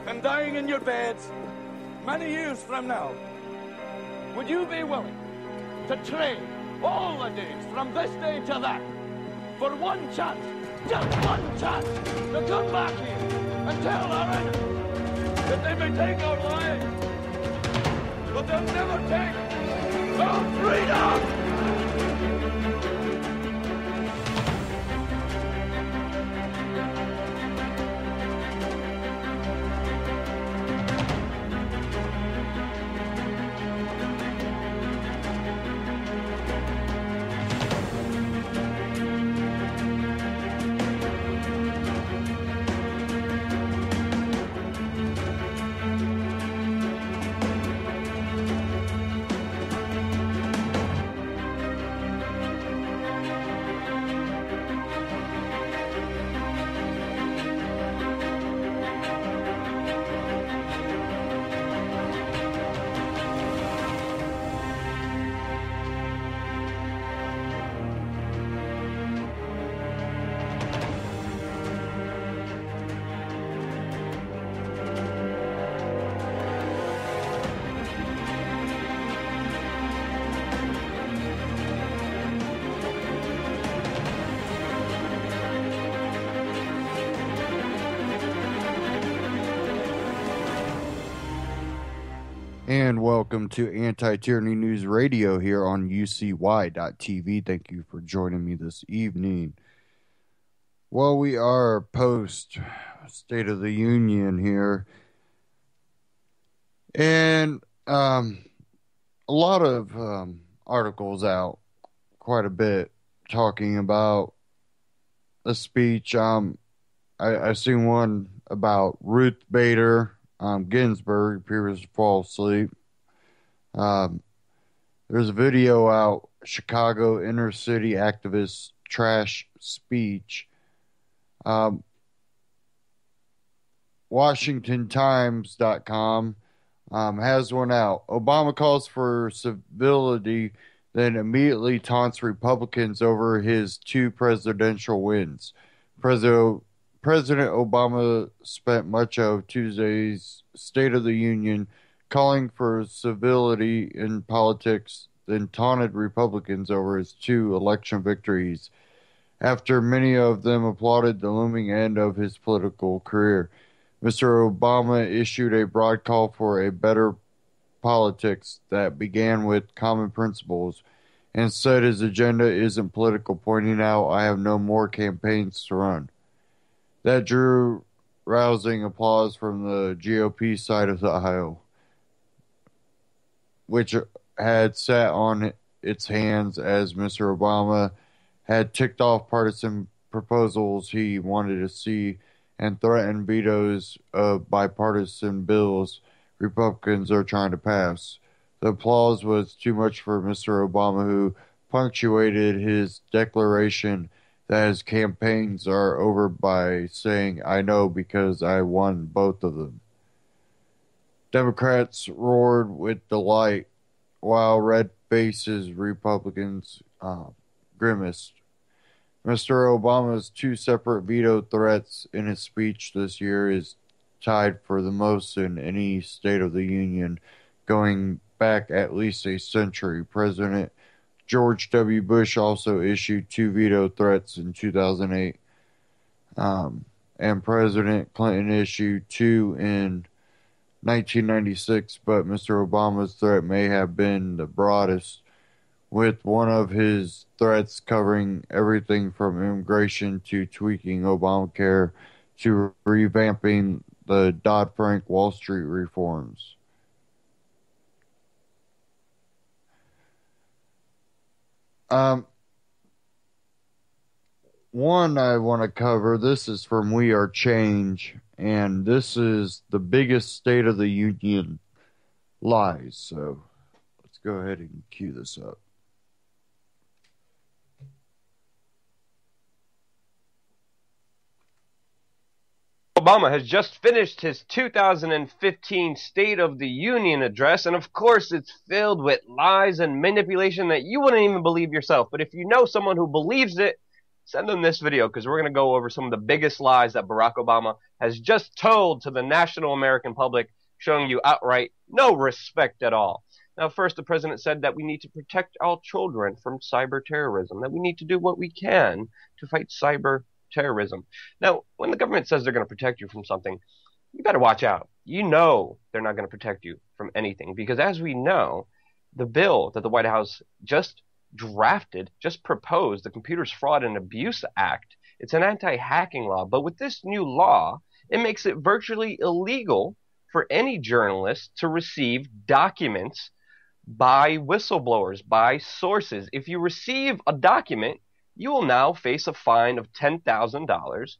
and dying in your beds many years from now, would you be willing to trade all the days from this day to that for one chance, just one chance, to come back here and tell our enemies that they may take our lives, but they'll never take our freedom? And welcome to Anti-Tyranny News Radio here on UCY.tv. Thank you for joining me this evening. Well, we are post State of the Union here. And a lot of articles out, quite a bit, talking about the speech. I seen one about Ruth Bader Ginsburg appears to fall asleep. There's a video out, Chicago inner city activist trash speech. WashingtonTimes.com has one out. Obama calls for civility, then immediately taunts Republicans over his 2 presidential wins. President Obama spent much of Tuesday's State of the Union calling for civility in politics, then taunted Republicans over his 2 election victories, after many of them applauded the looming end of his political career. Mr. Obama issued a broad call for a better politics that began with common principles, and said his agenda isn't political, pointing out, "I have no more campaigns to run." That drew rousing applause from the GOP side of the aisle, which had sat on its hands as Mr. Obama had ticked off partisan proposals he wanted to see and threatened vetoes of bipartisan bills Republicans are trying to pass. The applause was too much for Mr. Obama, who punctuated his declaration that his campaigns are over by saying, "I know because I won both of them." Democrats roared with delight, while red-faced Republicans grimaced. Mr. Obama's 2 separate veto threats in his speech this year is tied for the most in any State of the Union, going back at least a century. President George W. Bush also issued 2 veto threats in 2008, and President Clinton issued 2 in 1996, but Mr. Obama's threat may have been the broadest, with one of his threats covering everything from immigration to tweaking Obamacare to revamping the Dodd-Frank Wall Street reforms. One I want to cover, this is from We Are Change, and this is the biggest State of the Union lies. So let's go ahead and cue this up. Obama has just finished his 2015 State of the Union address, and of course it's filled with lies and manipulation that you wouldn't even believe yourself. But if you know someone who believes it, send them this video because we're going to go over some of the biggest lies that Barack Obama has just told to the national American public, showing you outright no respect at all. Now, first, the president said that we need to protect our children from cyber terrorism, that we need to do what we can to fight cyber terrorism. Now, when the government says they're going to protect you from something, you better watch out. You know they're not going to protect you from anything because, as we know, the bill that the White House just drafted, just proposed, the Computers Fraud and Abuse Act, it's an anti-hacking law. But with this new law, it makes it virtually illegal for any journalist to receive documents by whistleblowers, by sources. If you receive a document, you will now face a fine of $10,000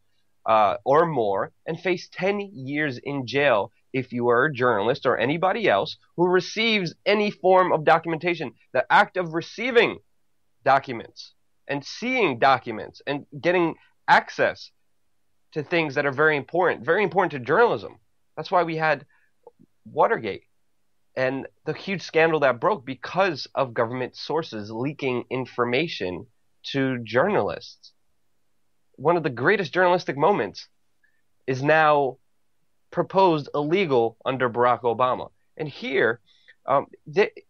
or more and face 10 years in jail if you are a journalist or anybody else who receives any form of documentation. The act of receiving documents and seeing documents and getting access to things that are very important to journalism. That's why we had Watergate and the huge scandal that broke because of government sources leaking information to journalists. One of the greatest journalistic moments is now proposed illegal under Barack Obama. And here,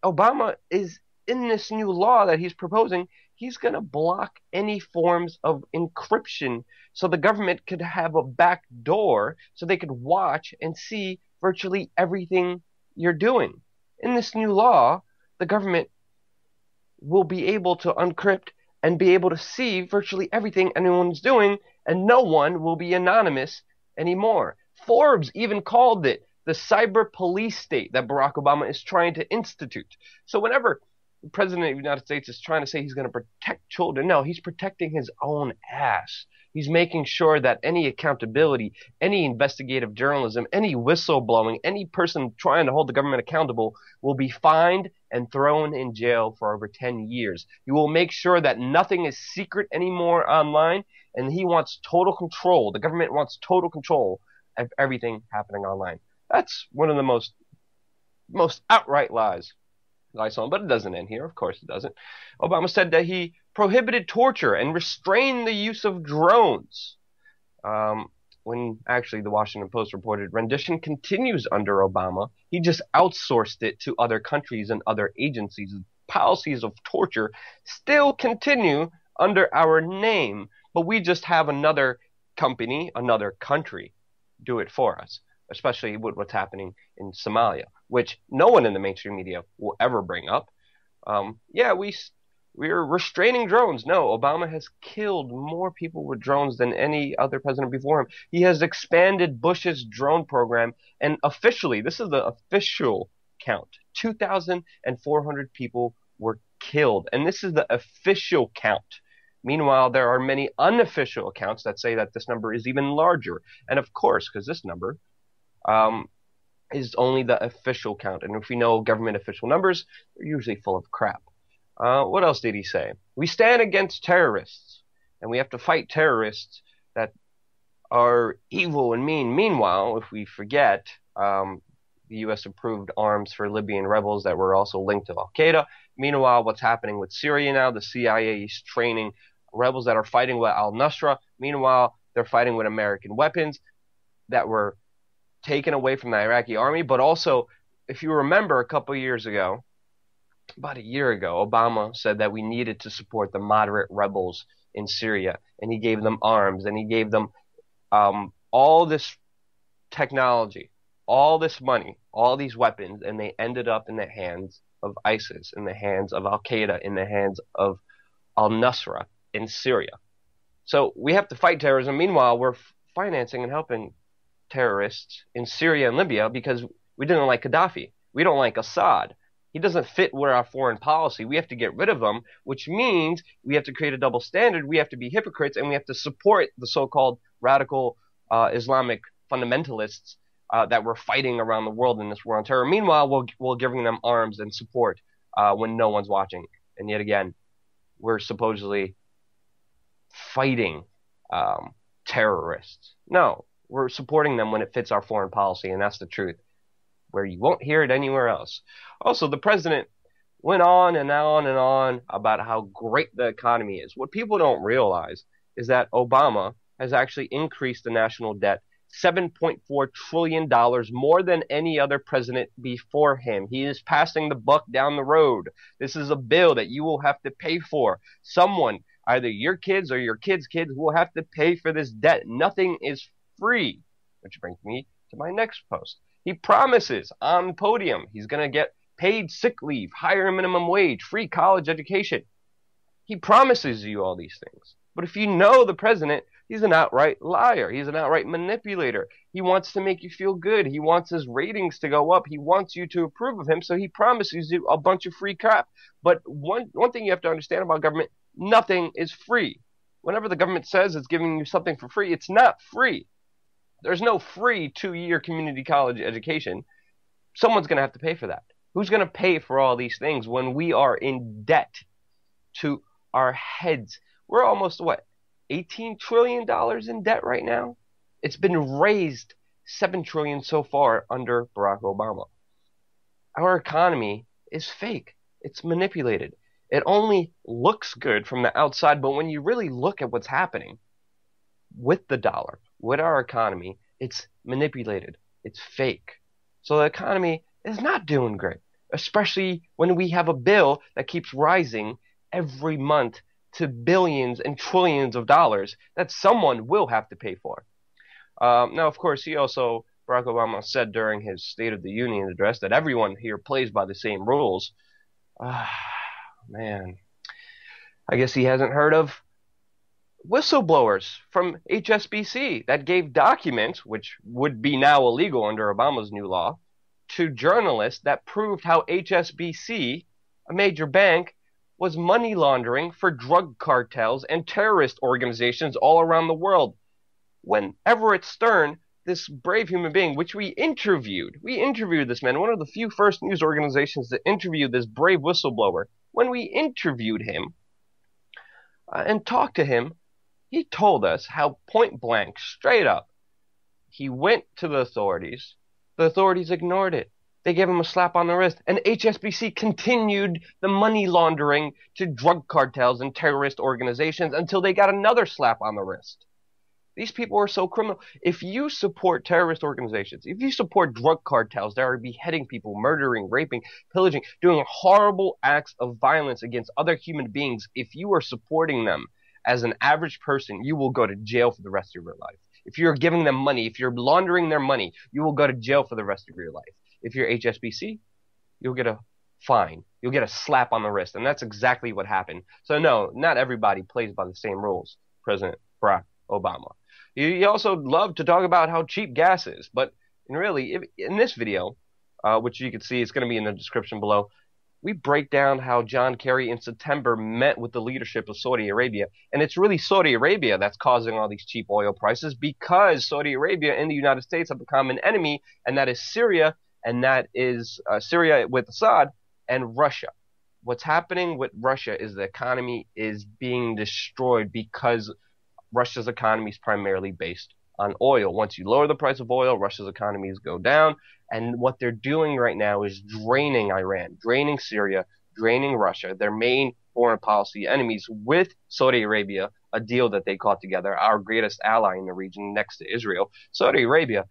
Obama is in this new law that he's proposing, he's going to block any forms of encryption so the government could have a back door so they could watch and see virtually everything you're doing. In this new law, the government will be able to uncrypt and be able to see virtually everything anyone's doing, and no one will be anonymous anymore. Forbes even called it the cyber police state that Barack Obama is trying to institute. So whenever the president of the United States is trying to say he's going to protect children, no, he's protecting his own ass. He's making sure that any accountability, any investigative journalism, any whistleblowing, any person trying to hold the government accountable will be fined and thrown in jail for over 10 years. He will make sure that nothing is secret anymore online, and he wants total control. The government wants total control of everything happening online. That's one of the most outright lies I saw, but it doesn't end here. Of course it doesn't. Obama said that he prohibited torture and restrained the use of drones. When actually the Washington Post reported rendition continues under Obama. He just outsourced it to other countries and other agencies. Policies of torture still continue under our name, but we just have another company, another country do it for us, especially with what's happening in Somalia, which no one in the mainstream media will ever bring up. We're restraining drones. No, Obama has killed more people with drones than any other president before him. He has expanded Bush's drone program, and officially, this is the official count, 2,400 people were killed, and this is the official count. Meanwhile, there are many unofficial accounts that say that this number is even larger. And of course, because this number is only the official count. And if we know government official numbers, they're usually full of crap. What else did he say? We stand against terrorists, and we have to fight terrorists that are evil and mean. Meanwhile, if we forget, the U.S. approved arms for Libyan rebels that were also linked to Al-Qaeda. Meanwhile, what's happening with Syria now, the CIA is training rebels that are fighting with al-Nusra. Meanwhile, they're fighting with American weapons that were taken away from the Iraqi army. But also, if you remember a couple years ago, about a year ago, Obama said that we needed to support the moderate rebels in Syria, and he gave them arms, and he gave them all this technology, all this money, all these weapons, and they ended up in the hands of ISIS, in the hands of Al-Qaeda, in the hands of al-Nusra in Syria. So we have to fight terrorism. Meanwhile, we're financing and helping terrorists in Syria and Libya because we didn't like Gaddafi. We don't like Assad. He doesn't fit with our foreign policy. We have to get rid of him, which means we have to create a double standard. We have to be hypocrites, and we have to support the so-called radical Islamic fundamentalists that we're fighting around the world in this war on terror. Meanwhile, we're giving them arms and support when no one's watching. And yet again, we're supposedly fighting terrorists. No, we're supporting them when it fits our foreign policy, and that's the truth, where you won't hear it anywhere else. Also, the president went on and on and on about how great the economy is. What people don't realize is that Obama has actually increased the national debt $7.4 trillion more than any other president before him. He is passing the buck down the road. This is a bill that you will have to pay for. Someone, either your kids or your kids' kids, will have to pay for this debt. Nothing is free. Which brings me to my next post. He promises on the podium he's going to get paid sick leave, higher minimum wage, free college education. He promises you all these things. But if you know the president, he's an outright liar. He's an outright manipulator. He wants to make you feel good. He wants his ratings to go up. He wants you to approve of him, so he promises you a bunch of free crap. But one thing you have to understand about government, nothing is free. Whenever the government says it's giving you something for free, it's not free. There's no free 2-year community college education. Someone's going to have to pay for that. Who's going to pay for all these things when we are in debt to our heads? We're almost, what, $18 trillion in debt right now? It's been raised $7 trillion so far under Barack Obama. Our economy is fake. It's manipulated. It only looks good from the outside, but when you really look at what's happening with the dollar, with our economy, it's manipulated. It's fake. So the economy is not doing great, especially when we have a bill that keeps rising every month to billions and trillions of dollars that someone will have to pay for. Now, of course, Barack Obama said during his State of the Union address that everyone here plays by the same rules. Man, I guess he hasn't heard of whistleblowers from HSBC that gave documents, which would be now illegal under Obama's new law, to journalists that proved how HSBC, a major bank, was money laundering for drug cartels and terrorist organizations all around the world. When Everett Stern, this brave human being, which we interviewed this man, one of the few first news organizations to interview this brave whistleblower. When we interviewed him and talked to him, he told us how point blank, straight up, he went to the authorities. The authorities ignored it. They gave him a slap on the wrist, and HSBC continued the money laundering to drug cartels and terrorist organizations until they got another slap on the wrist. These people are so criminal. If you support terrorist organizations, if you support drug cartels that are beheading people, murdering, raping, pillaging, doing horrible acts of violence against other human beings, if you are supporting them as an average person, you will go to jail for the rest of your life. If you're giving them money, if you're laundering their money, you will go to jail for the rest of your life. If you're HSBC, you'll get a fine. You'll get a slap on the wrist. And that's exactly what happened. So no, not everybody plays by the same rules, President Barack Obama. He also loved to talk about how cheap gas is. But in this video, which you can see, it's going to be in the description below, we break down how John Kerry in September met with the leadership of Saudi Arabia. And it's really Saudi Arabia that's causing all these cheap oil prices, because Saudi Arabia and the United States have become an enemy, and that is Syria, and that is Syria with Assad, and Russia. What's happening with Russia is the economy is being destroyed because Russia's economy is primarily based on oil. Once you lower the price of oil, Russia's economies go down. And what they're doing right now is draining Iran, draining Syria, draining Russia, their main foreign policy enemies, with Saudi Arabia, a deal that they caught together, our greatest ally in the region next to Israel. Saudi Arabia,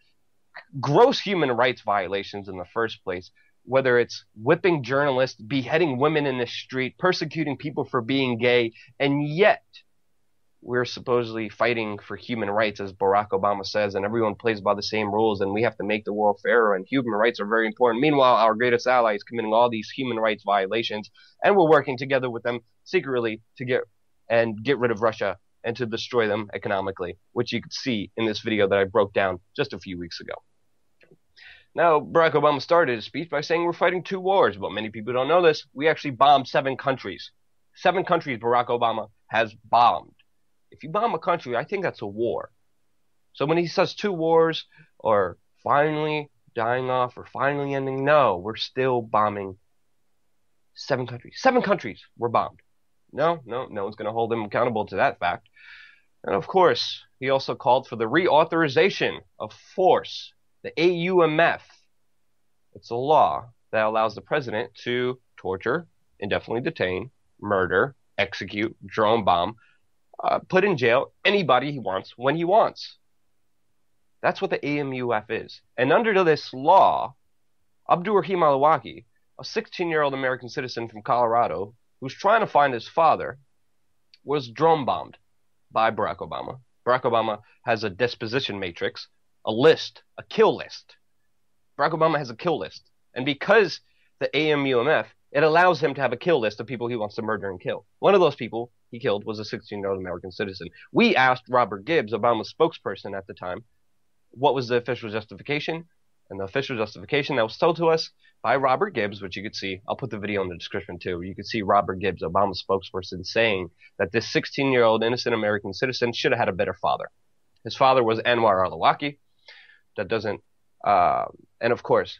gross human rights violations in the first place, whether it's whipping journalists, beheading women in the street, persecuting people for being gay, and yet we're supposedly fighting for human rights, as Barack Obama says, and everyone plays by the same rules, and we have to make the world fairer, and human rights are very important. Meanwhile, our greatest ally is committing all these human rights violations, and we're working together with them secretly to get rid of Russia and to destroy them economically, which you could see in this video that I broke down just a few weeks ago. Now, Barack Obama started his speech by saying we're fighting 2 wars, but many people don't know this. We actually bombed 7 countries. 7 countries Barack Obama has bombed. If you bomb a country, I think that's a war. So when he says 2 wars, or finally dying off, or finally ending, no, we're still bombing 7 countries. 7 countries were bombed. No one's going to hold him accountable to that fact. And of course, he also called for the reauthorization of force, the AUMF. It's a law that allows the president to torture, indefinitely detain, murder, execute, drone bomb put in jail anybody he wants when he wants. That's what the AMUF is. And under this law, Abdul-Rahim al-Awlaki, a 16-year-old American citizen from Colorado who's trying to find his father, was drone bombed by Barack Obama. Barack Obama has a disposition matrix, a list, a kill list. Barack Obama has a kill list. And because the AMUMF, it allows him to have a kill list of people he wants to murder and kill. One of those people he killed was a 16-year-old American citizen. We asked Robert Gibbs, Obama's spokesperson at the time, what was the official justification? And the official justification that was told to us by Robert Gibbs, which you could see, I'll put the video in the description too, you could see Robert Gibbs, Obama's spokesperson, saying that this 16-year-old innocent American citizen should have had a better father. His father was Anwar al-Awlaki. That doesn't, and of course,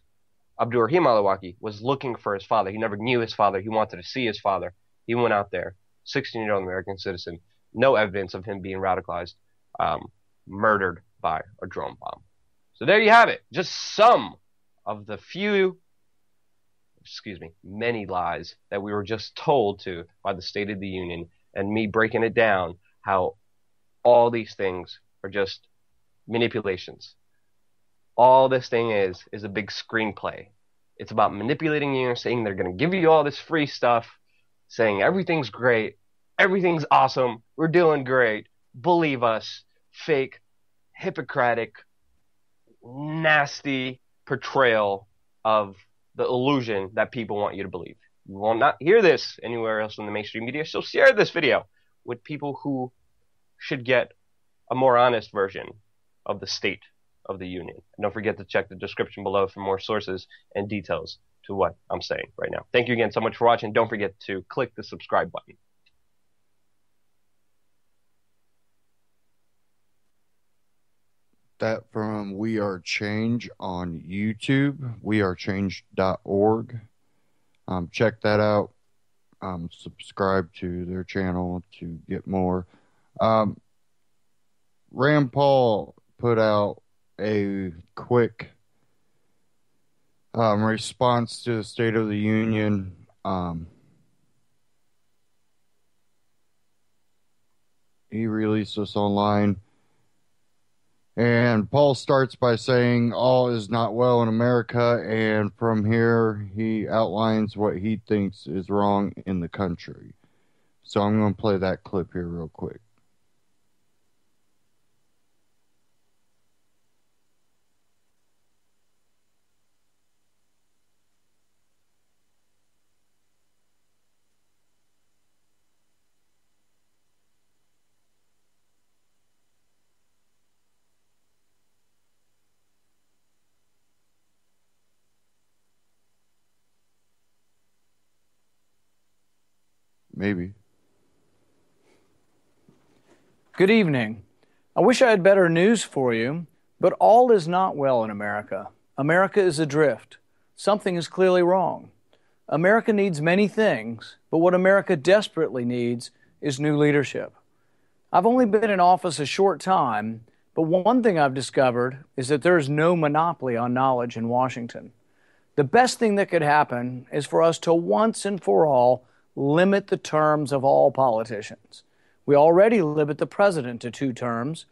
Abdul-Rahim al-Awlaki was looking for his father. He never knew his father. He wanted to see his father. He went out there, 16-year-old American citizen, no evidence of him being radicalized, murdered by a drone bomb. So there you have it. Just some of the many lies that we were just told to by the State of the Union, and me breaking it down, how all these things are just manipulations. All this thing is a big screenplay. It's about manipulating you, saying they're going to give you all this free stuff, saying everything's great, everything's awesome, we're doing great, believe us, fake, Hippocratic, nasty portrayal of the illusion that people want you to believe. You will not hear this anywhere else in the mainstream media, so share this video with people who should get a more honest version of the State of the Union. And don't forget to check the description below for more sources and details to what I'm saying right now. Thank you again so much for watching. Don't forget to click the subscribe button. That from We Are Change on YouTube, wearechange.org. Check that out. Subscribe to their channel to get more. Rand Paul put out a quick response to the State of the Union. He released this online. And Paul starts by saying all is not well in America, and from here he outlines what he thinks is wrong in the country. So I'm going to play that clip here real quick. Maybe. Good evening. I wish I had better news for you, but all is not well in America. America is adrift. Something is clearly wrong. America needs many things, but what America desperately needs is new leadership. I've only been in office a short time, but one thing I've discovered is that there is no monopoly on knowledge in Washington. The best thing that could happen is for us to once and for all limit the terms of all politicians. We already limit the president to 2 terms.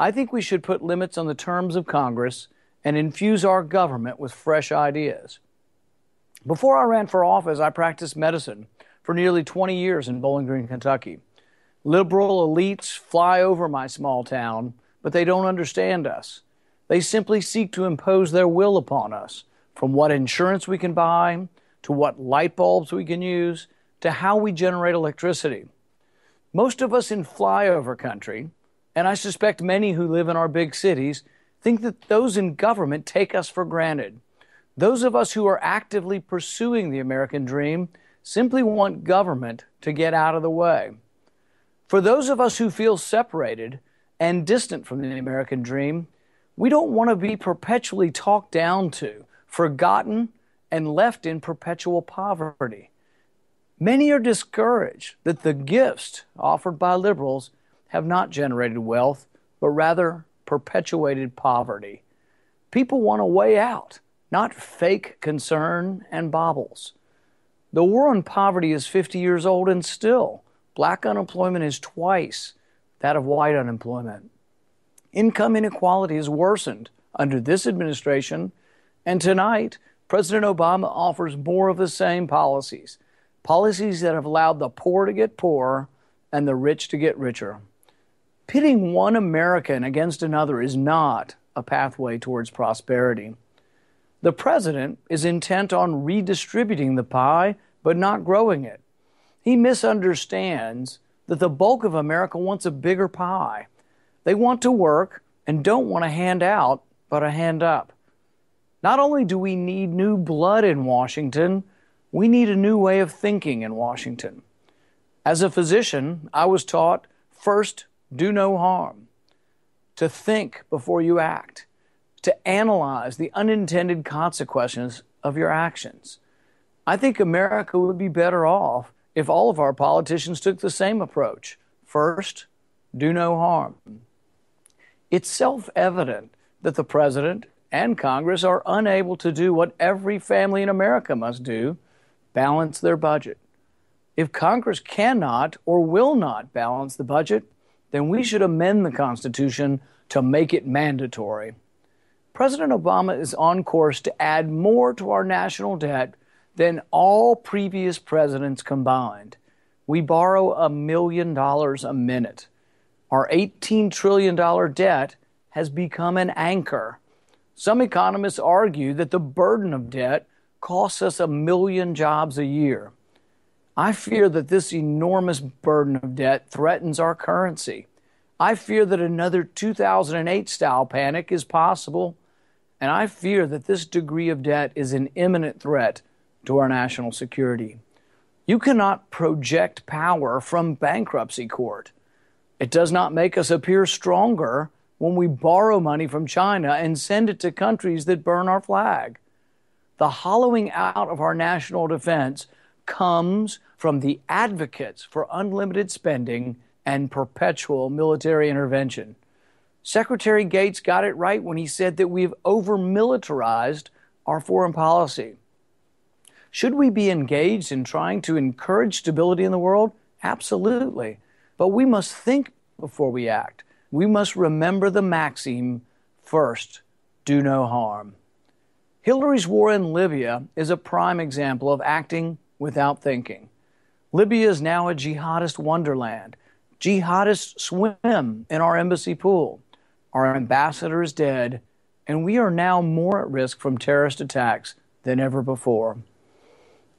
I think we should put limits on the terms of Congress and infuse our government with fresh ideas. Before I ran for office, I practiced medicine for nearly 20 years in Bowling Green, Kentucky. Liberal elites fly over my small town, but they don't understand us. They simply seek to impose their will upon us, from what insurance we can buy, to what light bulbs we can use, to how we generate electricity. Most of us in flyover country, and I suspect many who live in our big cities, think that those in government take us for granted. Those of us who are actively pursuing the American dream simply want government to get out of the way. For those of us who feel separated and distant from the American dream, we don't want to be perpetually talked down to, forgotten, and left in perpetual poverty. Many are discouraged that the gifts offered by liberals have not generated wealth, but rather perpetuated poverty. People want a way out, not fake concern and baubles. The war on poverty is 50 years old, and still, black unemployment is twice that of white unemployment. Income inequality has worsened under this administration, and tonight, President Obama offers more of the same policies that have allowed the poor to get poorer and the rich to get richer. Pitting one American against another is not a pathway towards prosperity. The president is intent on redistributing the pie, but not growing it. He misunderstands that the bulk of America wants a bigger pie. They want to work and don't want a hand out, but a hand up. Not only do we need new blood in Washington, we need a new way of thinking in Washington. As a physician, I was taught, first, do no harm, to think before you act, to analyze the unintended consequences of your actions. I think America would be better off if all of our politicians took the same approach. First, do no harm. It's self-evident that the president and Congress are unable to do what every family in America must do, balance their budget. If Congress cannot or will not balance the budget, then we should amend the Constitution to make it mandatory. President Obama is on course to add more to our national debt than all previous presidents combined. We borrow $1 million a minute. Our $18 trillion debt has become an anchor. Some economists argue that the burden of debt costs us 1 million jobs a year. I fear that this enormous burden of debt threatens our currency. I fear that another 2008-style panic is possible, and I fear that this degree of debt is an imminent threat to our national security. You cannot project power from bankruptcy court. It does not make us appear stronger when we borrow money from China and send it to countries that burn our flag. The hollowing out of our national defense comes from the advocates for unlimited spending and perpetual military intervention. Secretary Gates got it right when he said that we've over-militarized our foreign policy. Should we be engaged in trying to encourage stability in the world? Absolutely. But we must think before we act. We must remember the maxim, first, do no harm. Hillary's war in Libya is a prime example of acting without thinking. Libya is now a jihadist wonderland. Jihadists swim in our embassy pool. Our ambassador is dead, and we are now more at risk from terrorist attacks than ever before.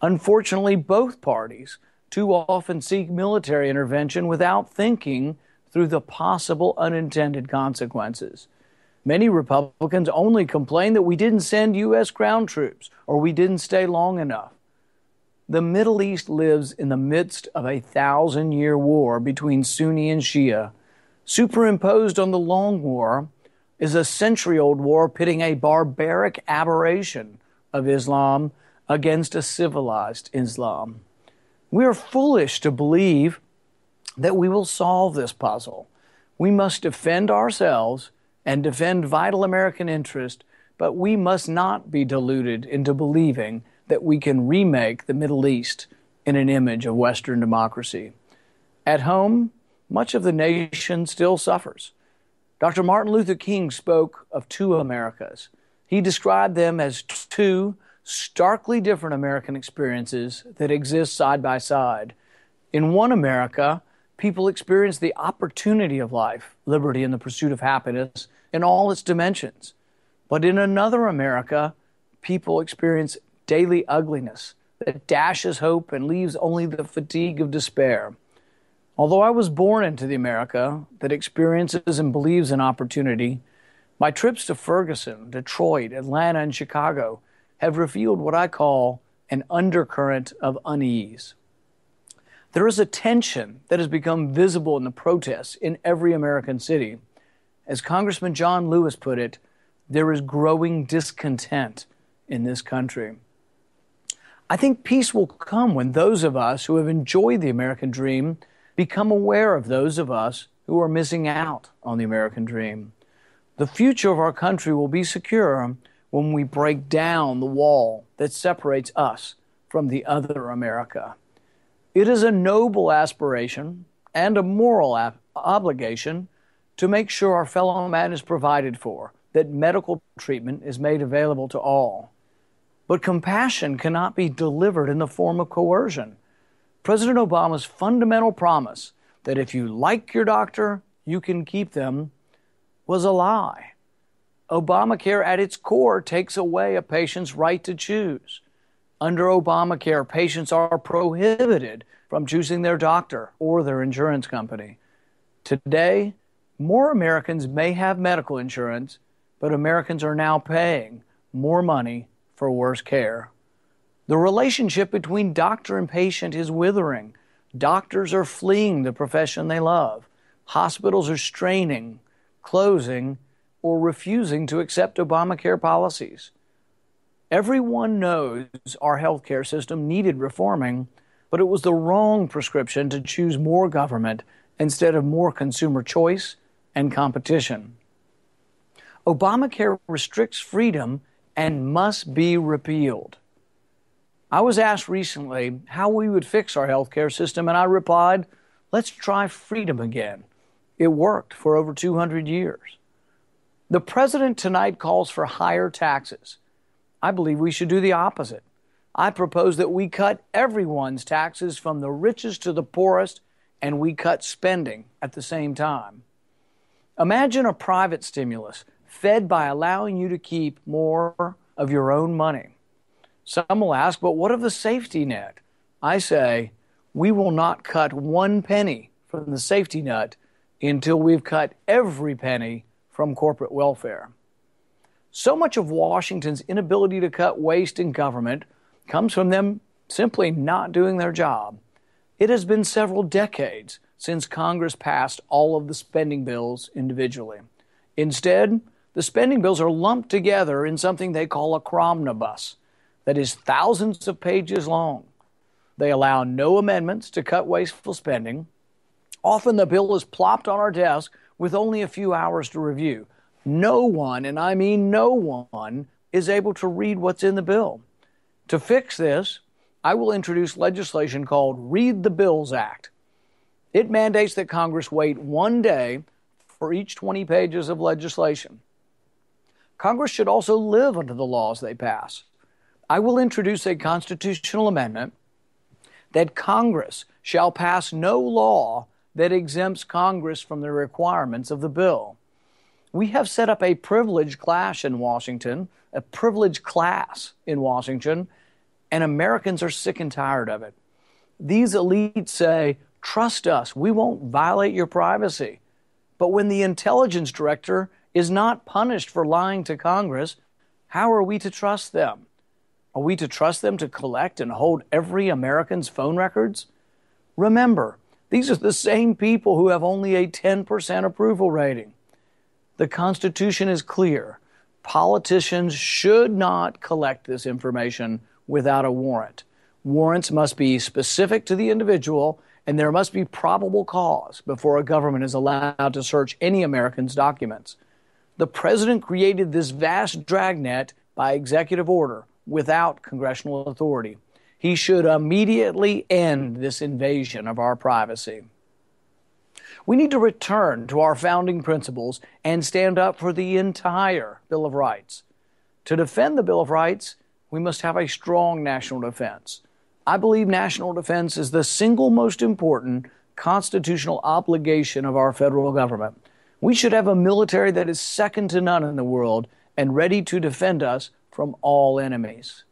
Unfortunately, both parties too often seek military intervention without thinking through the possible unintended consequences. Many Republicans only complain that we didn't send U.S. ground troops or we didn't stay long enough. The Middle East lives in the midst of a 1,000-year war between Sunni and Shia. Superimposed on the long war is a century-old war pitting a barbaric aberration of Islam against a civilized Islam. We are foolish to believe that we will solve this puzzle. We must defend ourselves and defend vital American interest, but we must not be deluded into believing that we can remake the Middle East in an image of Western democracy. At home, much of the nation still suffers. Dr. Martin Luther King spoke of two Americas. He described them as two starkly different American experiences that exist side by side. In one America, people experience the opportunity of life, liberty, and the pursuit of happiness in all its dimensions. But in another America, people experience daily ugliness that dashes hope and leaves only the fatigue of despair. Although I was born into the America that experiences and believes in opportunity, my trips to Ferguson, Detroit, Atlanta, and Chicago have revealed what I call an undercurrent of unease. There is a tension that has become visible in the protests in every American city. As Congressman John Lewis put it, there is growing discontent in this country. I think peace will come when those of us who have enjoyed the American dream become aware of those of us who are missing out on the American dream. The future of our country will be secure when we break down the wall that separates us from the other America. It is a noble aspiration and a moral obligation to make sure our fellow man is provided for, that medical treatment is made available to all. But compassion cannot be delivered in the form of coercion. President Obama's fundamental promise that if you like your doctor, you can keep them was a lie. Obamacare at its core takes away a patient's right to choose. Under Obamacare, patients are prohibited from choosing their doctor or their insurance company. Today, more Americans may have medical insurance, but Americans are now paying more money for worse care. The relationship between doctor and patient is withering. Doctors are fleeing the profession they love. Hospitals are straining, closing, or refusing to accept Obamacare policies. Everyone knows our healthcare system needed reforming, but it was the wrong prescription to choose more government instead of more consumer choice and competition. Obamacare restricts freedom and must be repealed. I was asked recently how we would fix our healthcare system, and I replied, let's try freedom again. It worked for over 200 years. The president tonight calls for higher taxes. I believe we should do the opposite. I propose that we cut everyone's taxes from the richest to the poorest, and we cut spending at the same time. Imagine a private stimulus fed by allowing you to keep more of your own money. Some will ask, but what of the safety net? I say, we will not cut one penny from the safety net until we've cut every penny from corporate welfare. So much of Washington's inability to cut waste in government comes from them simply not doing their job. It has been several decades since Congress passed all of the spending bills individually. Instead, the spending bills are lumped together in something they call a cromnibus that is thousands of pages long. They allow no amendments to cut wasteful spending. Often the bill is plopped on our desk with only a few hours to review. No one, and I mean no one, is able to read what's in the bill. To fix this, I will introduce legislation called Read the Bills Act. It mandates that Congress wait 1 day for each 20 pages of legislation. Congress should also live under the laws they pass. I will introduce a constitutional amendment that Congress shall pass no law that exempts Congress from the requirements of the bill. We have set up a privilege class in Washington, and Americans are sick and tired of it. These elites say, trust us, we won't violate your privacy. But when the intelligence director is not punished for lying to Congress, how are we to trust them? Are we to trust them to collect and hold every American's phone records? Remember, these are the same people who have only a 10% approval rating. The Constitution is clear. Politicians should not collect this information without a warrant. Warrants must be specific to the individual, and there must be probable cause before a government is allowed to search any American's documents. The president created this vast dragnet by executive order without congressional authority. He should immediately end this invasion of our privacy. We need to return to our founding principles and stand up for the entire Bill of Rights. To defend the Bill of Rights, we must have a strong national defense. I believe national defense is the single most important constitutional obligation of our federal government. We should have a military that is second to none in the world and ready to defend us from all enemies.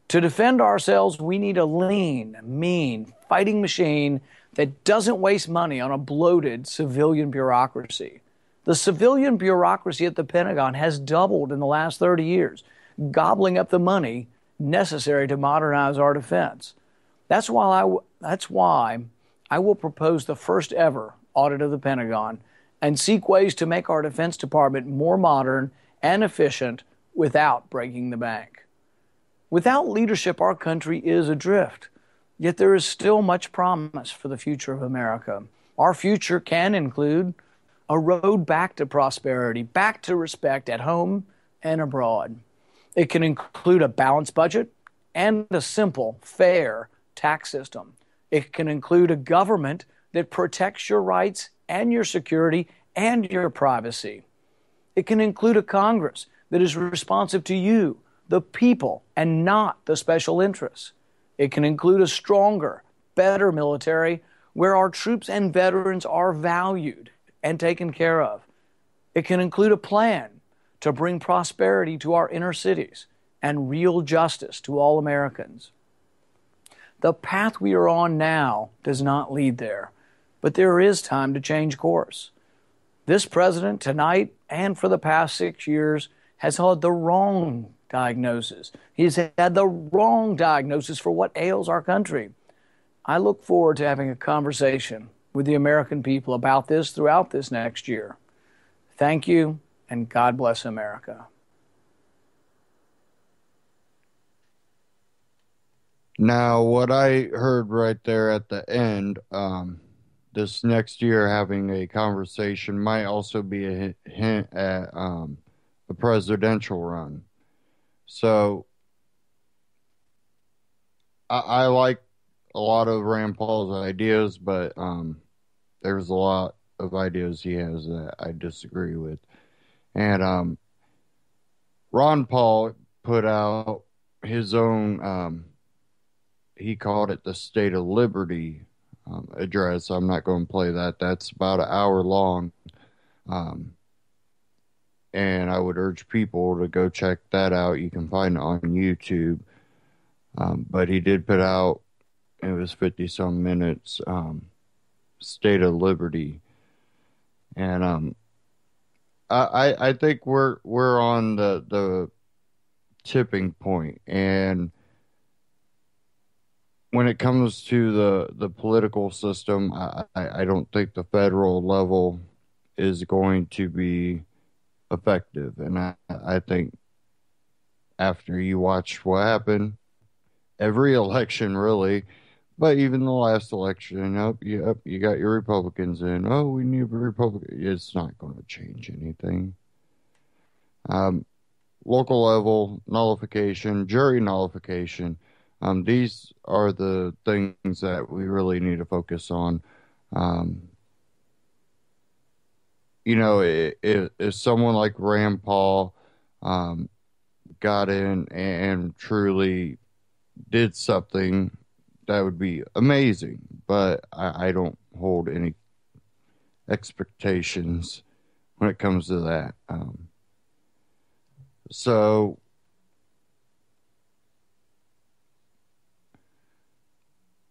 To defend ourselves, we need a lean, mean, fighting machine that doesn't waste money on a bloated civilian bureaucracy. The civilian bureaucracy at the Pentagon has doubled in the last 30 years, gobbling up the money necessary to modernize our defense. That's why I will propose the first ever audit of the Pentagon and seek ways to make our Defense Department more modern and efficient without breaking the bank. Without leadership, our country is adrift. Yet there is still much promise for the future of America. Our future can include a road back to prosperity, back to respect at home and abroad. It can include a balanced budget and a simple, fair tax system. It can include a government that protects your rights and your security and your privacy. It can include a Congress that is responsive to you, the people, and not the special interests. It can include a stronger, better military where our troops and veterans are valued and taken care of. It can include a plan to bring prosperity to our inner cities and real justice to all Americans. The path we are on now does not lead there, but there is time to change course. This president tonight and for the past 6 years has had the wrong diagnosis. He's had the wrong diagnosis for what ails our country. I look forward to having a conversation with the American people about this throughout this next year. Thank you, and God bless America. Now, what I heard right there at the end, this next year having a conversation might also be a hint at a presidential run. So, I like a lot of Rand Paul's ideas, but there's a lot of ideas he has that I disagree with. And Ron Paul put out his own, he called it the State of Liberty address. I'm not going to play that. That's about an hour long. And I would urge people to go check that out. You can find it on YouTube. But he did put out, it was 50-some minutes, State of Liberty. And I think we're on the tipping point. And when it comes to the political system, I don't think the federal level is going to be effective. And I think after you watch what happened, every election really, but even the last election, you got your Republicans in. Oh, we need a Republican. It's not going to change anything. Local level nullification, jury nullification. These are the things that we really need to focus on. If someone like Rand Paul got in and truly did something, that would be amazing. But I don't hold any expectations when it comes to that. So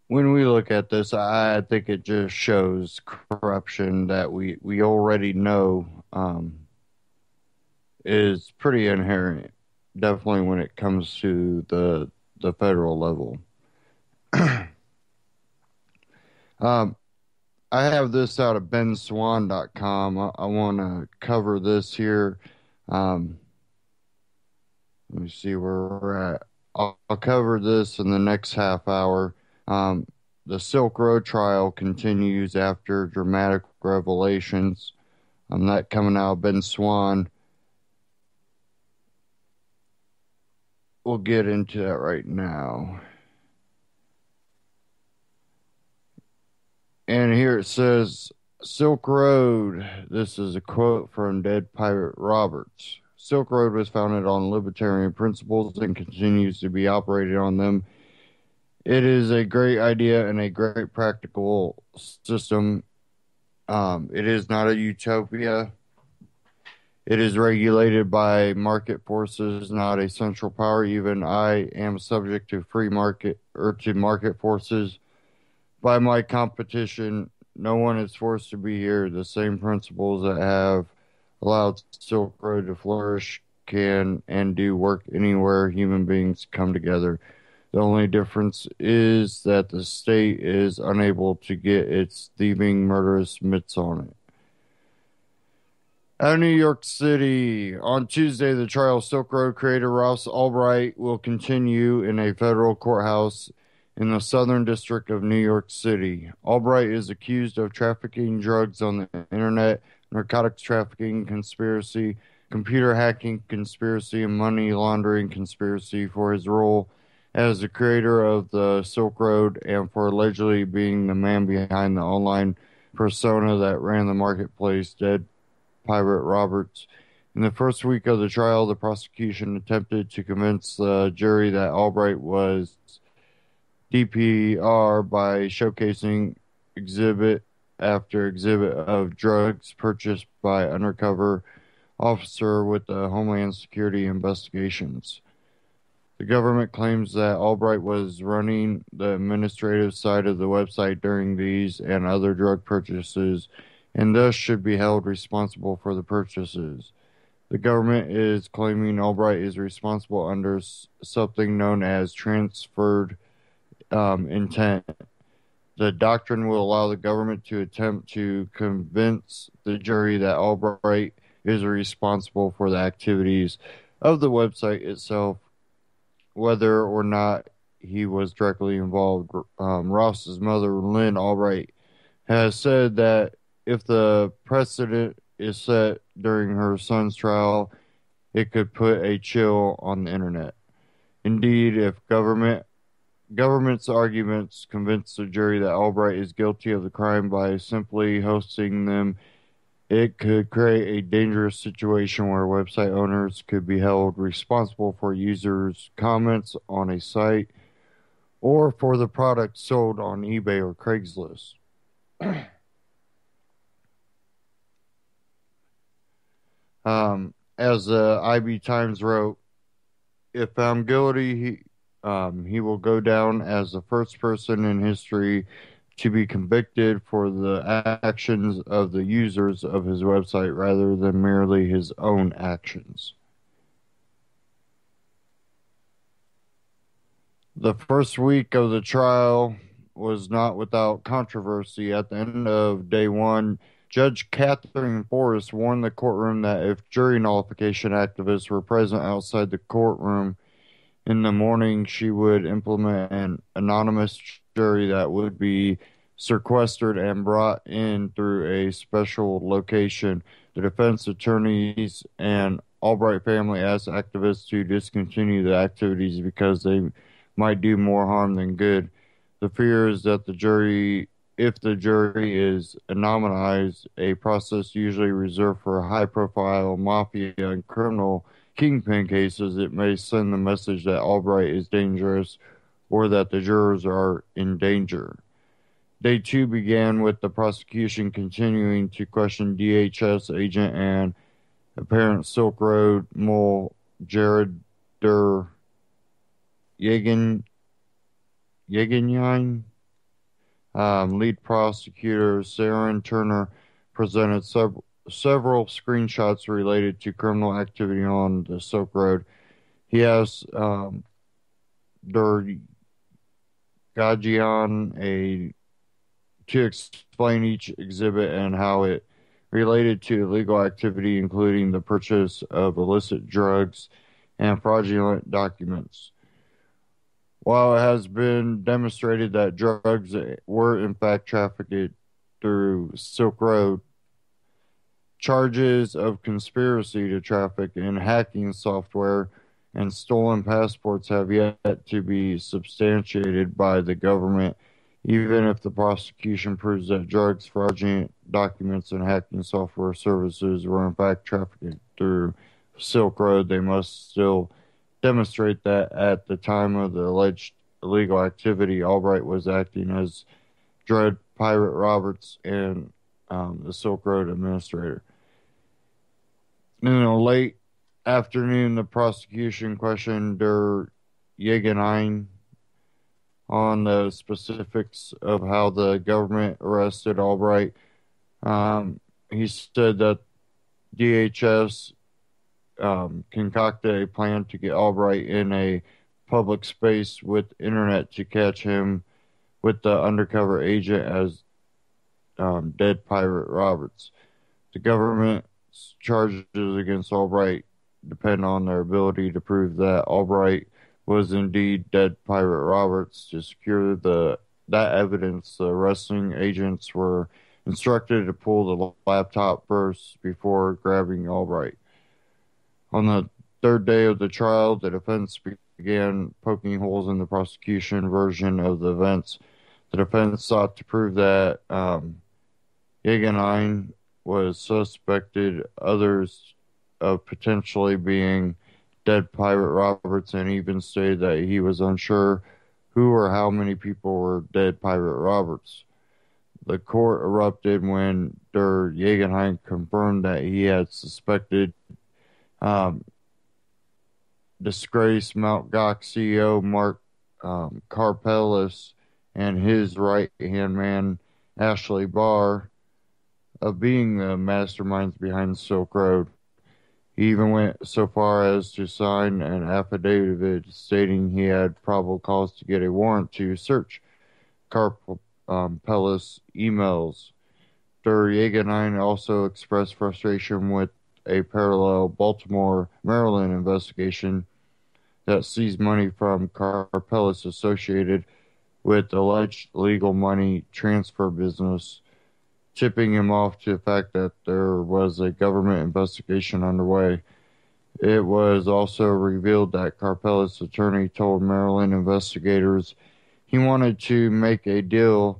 when we look at this, I think it just shows corruption that we already know is pretty inherent, definitely when it comes to the federal level. I have this out of benswan.com. I want to cover this here. Let me see where we're at. I'll cover this in the next half hour. The Silk Road trial continues after dramatic revelations. That coming out of Ben Swan. We'll get into that right now. And here it says, Silk Road. This is a quote from Dead Pirate Roberts. Silk Road was founded on libertarian principles and continues to be operated on them. It is a great idea and a great practical system. It is not a utopia. It is regulated by market forces, not a central power. Even I am subject to free market or to market forces. By my competition, no one is forced to be here. The same principles that have allowed Silk Road to flourish can and do work anywhere human beings come together. The only difference is that the state is unable to get its thieving, murderous mitts on it. Out of New York City, on Tuesday, the trial of Silk Road creator Ross Ulbright will continue in a federal courthouse in the Southern District of New York City. Albright is accused of trafficking drugs on the internet, narcotics trafficking conspiracy, computer hacking conspiracy, and money laundering conspiracy for his role as the creator of the Silk Road and for allegedly being the man behind the online persona that ran the marketplace, Dead Pirate Roberts. In the first week of the trial, the prosecution attempted to convince the jury that Albright was DPR by showcasing exhibit after exhibit of drugs purchased by undercover officer with the Homeland Security investigations. The government claims that Albright was running the administrative side of the website during these and other drug purchases and thus should be held responsible for the purchases. The government is claiming Albright is responsible under something known as transferred intent. The doctrine will allow the government to attempt to convince the jury that Albright is responsible for the activities of the website itself, whether or not he was directly involved. Ross's mother, Lynn Albright, has said that if the precedent is set during her son's trial, it could put a chill on the internet. Indeed, if government's arguments convince the jury that Albright is guilty of the crime by simply hosting them, it could create a dangerous situation where website owners could be held responsible for users' comments on a site or for the product sold on eBay or Craigslist. As the IB Times wrote, if found guilty, he will go down as the first person in history to be convicted for the actions of the users of his website rather than merely his own actions. The first week of the trial was not without controversy. At the end of day one, Judge Catherine Forrest warned the courtroom that if jury nullification activists were present outside the courtroom in the morning, she would implement an anonymous jury that would be sequestered and brought in through a special location. The defense attorneys and Albright family asked activists to discontinue the activities because they might do more harm than good. The fear is that if the jury is anonymized, a process usually reserved for high-profile mafia and criminal kingpin cases, it may send the message that Albright is dangerous or that the jurors are in danger. Day two began with the prosecution continuing to question DHS agent and apparent Silk Road mole Jared Der Yeganyan. Lead prosecutor Saren Turner presented several screenshots related to criminal activity on the Silk Road. He asked Der Gajian to explain each exhibit and how it related to illegal activity, including the purchase of illicit drugs and fraudulent documents. While it has been demonstrated that drugs were in fact trafficked through Silk Road, charges of conspiracy to traffic in hacking software and stolen passports have yet to be substantiated by the government. Even if the prosecution proves that drugs, fraudulent documents, and hacking software services were in fact trafficked through Silk Road, they must still demonstrate that at the time of the alleged illegal activity, Albright was acting as Dread Pirate Roberts and the Silk Road administrator. In the late afternoon, the prosecution questioned Der Yeganyan on the specifics of how the government arrested Albright. He said that DHS concocted a plan to get Albright in a public space with internet to catch him with the undercover agent as Dead Pirate Roberts. The government's charges against Albright depend on their ability to prove that Albright was indeed Dead Pirate Roberts. To secure that evidence, the arresting agents were instructed to pull the laptop first before grabbing Albright. On the third day of the trial, the defense began poking holes in the prosecution version of the events. The defense sought to prove that Yeganine was suspected others of potentially being dead Pirate Roberts and even stated that he was unsure who or how many people were dead Pirate Roberts. The court erupted when Der Yegenheim confirmed that he had suspected um, disgraced Mt. Gox CEO Mark Karpelis and his right-hand man Ashley Barr of being the masterminds behind Silk Road. He even went so far as to sign an affidavit stating he had probable cause to get a warrant to search Karpelis' emails. Der Yegenine also expressed frustration with a parallel Baltimore, Maryland investigation that seized money from Karpelis associated with alleged legal money transfer business, tipping him off to the fact that there was a government investigation underway. It was also revealed that Karpelis' attorney told Maryland investigators he wanted to make a deal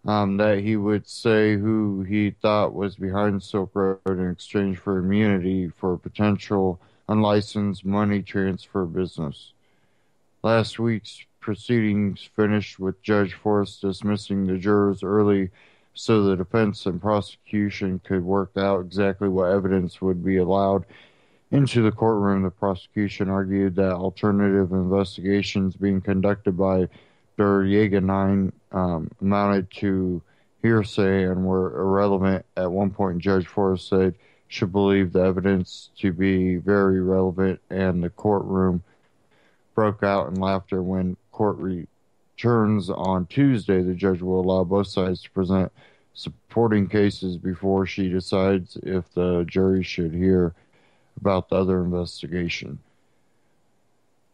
that he would say who he thought was behind Silk Road in exchange for immunity for potential unlicensed money transfer business. Last week's proceedings finished with Judge Forrest dismissing the jurors early so the defense and prosecution could work out exactly what evidence would be allowed into the courtroom. The prosecution argued that alternative investigations being conducted by Der Yegenine amounted to hearsay and were irrelevant. At one point, Judge Forrest said should believe the evidence to be very relevant, and the courtroom broke out in laughter. When court returns on Tuesday, the judge will allow both sides to present supporting cases before she decides if the jury should hear about the other investigation.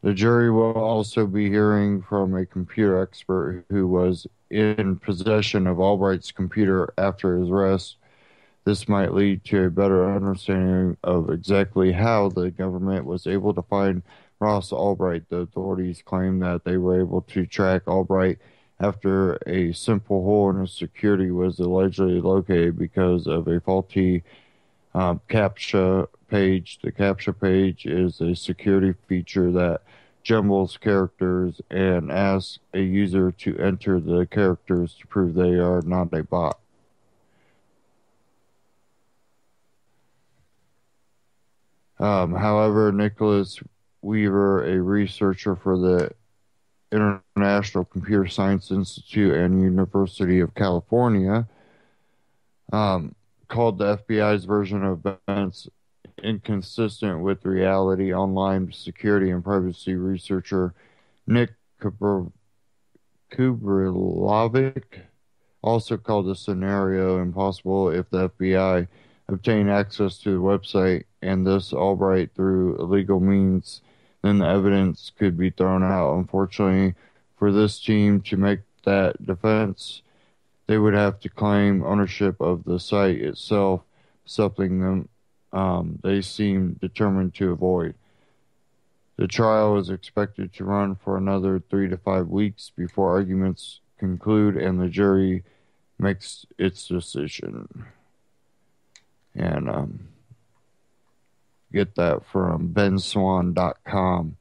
The jury will also be hearing from a computer expert who was in possession of Albright's computer after his arrest. This might lead to a better understanding of exactly how the government was able to find Ross Albright. The authorities claim that they were able to track Albright after a simple hole in his security was allegedly located because of a faulty CAPTCHA page. The CAPTCHA page is a security feature that jumbles characters and asks a user to enter the characters to prove they are not a bot. However, Nicholas Weaver, a researcher for the International Computer Science Institute and University of California, called the FBI's version of events inconsistent with reality. Online security and privacy researcher Nick Kubrilovic also called the scenario impossible. If the FBI obtained access to the website and this Albright through illegal means, then the evidence could be thrown out. Unfortunately, for this team to make that defense, they would have to claim ownership of the site itself, something they seem determined to avoid. The trial is expected to run for another 3 to 5 weeks before arguments conclude and the jury makes its decision. And get that from benswan.com.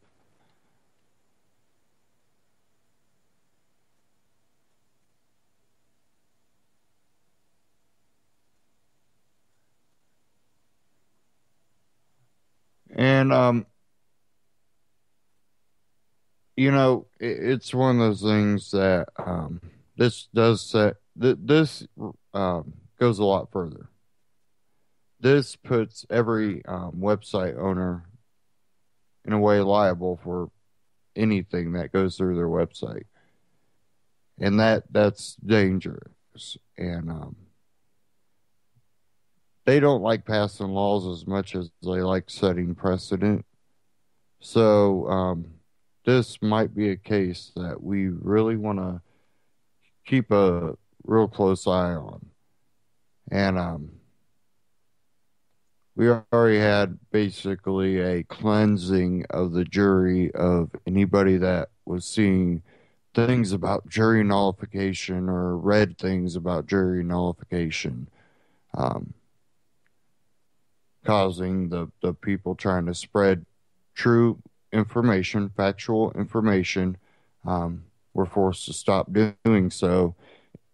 And it's one of those things that this does set this goes a lot further. This puts every website owner in a way liable for anything that goes through their website, and that's dangerous. And they don't like passing laws as much as they like setting precedent. So this might be a case that we really want to keep a real close eye on. And we already had basically a cleansing of the jury of anybody that was seeing things about jury nullification or read things about jury nullification, causing the people trying to spread true information, factual information, were forced to stop doing so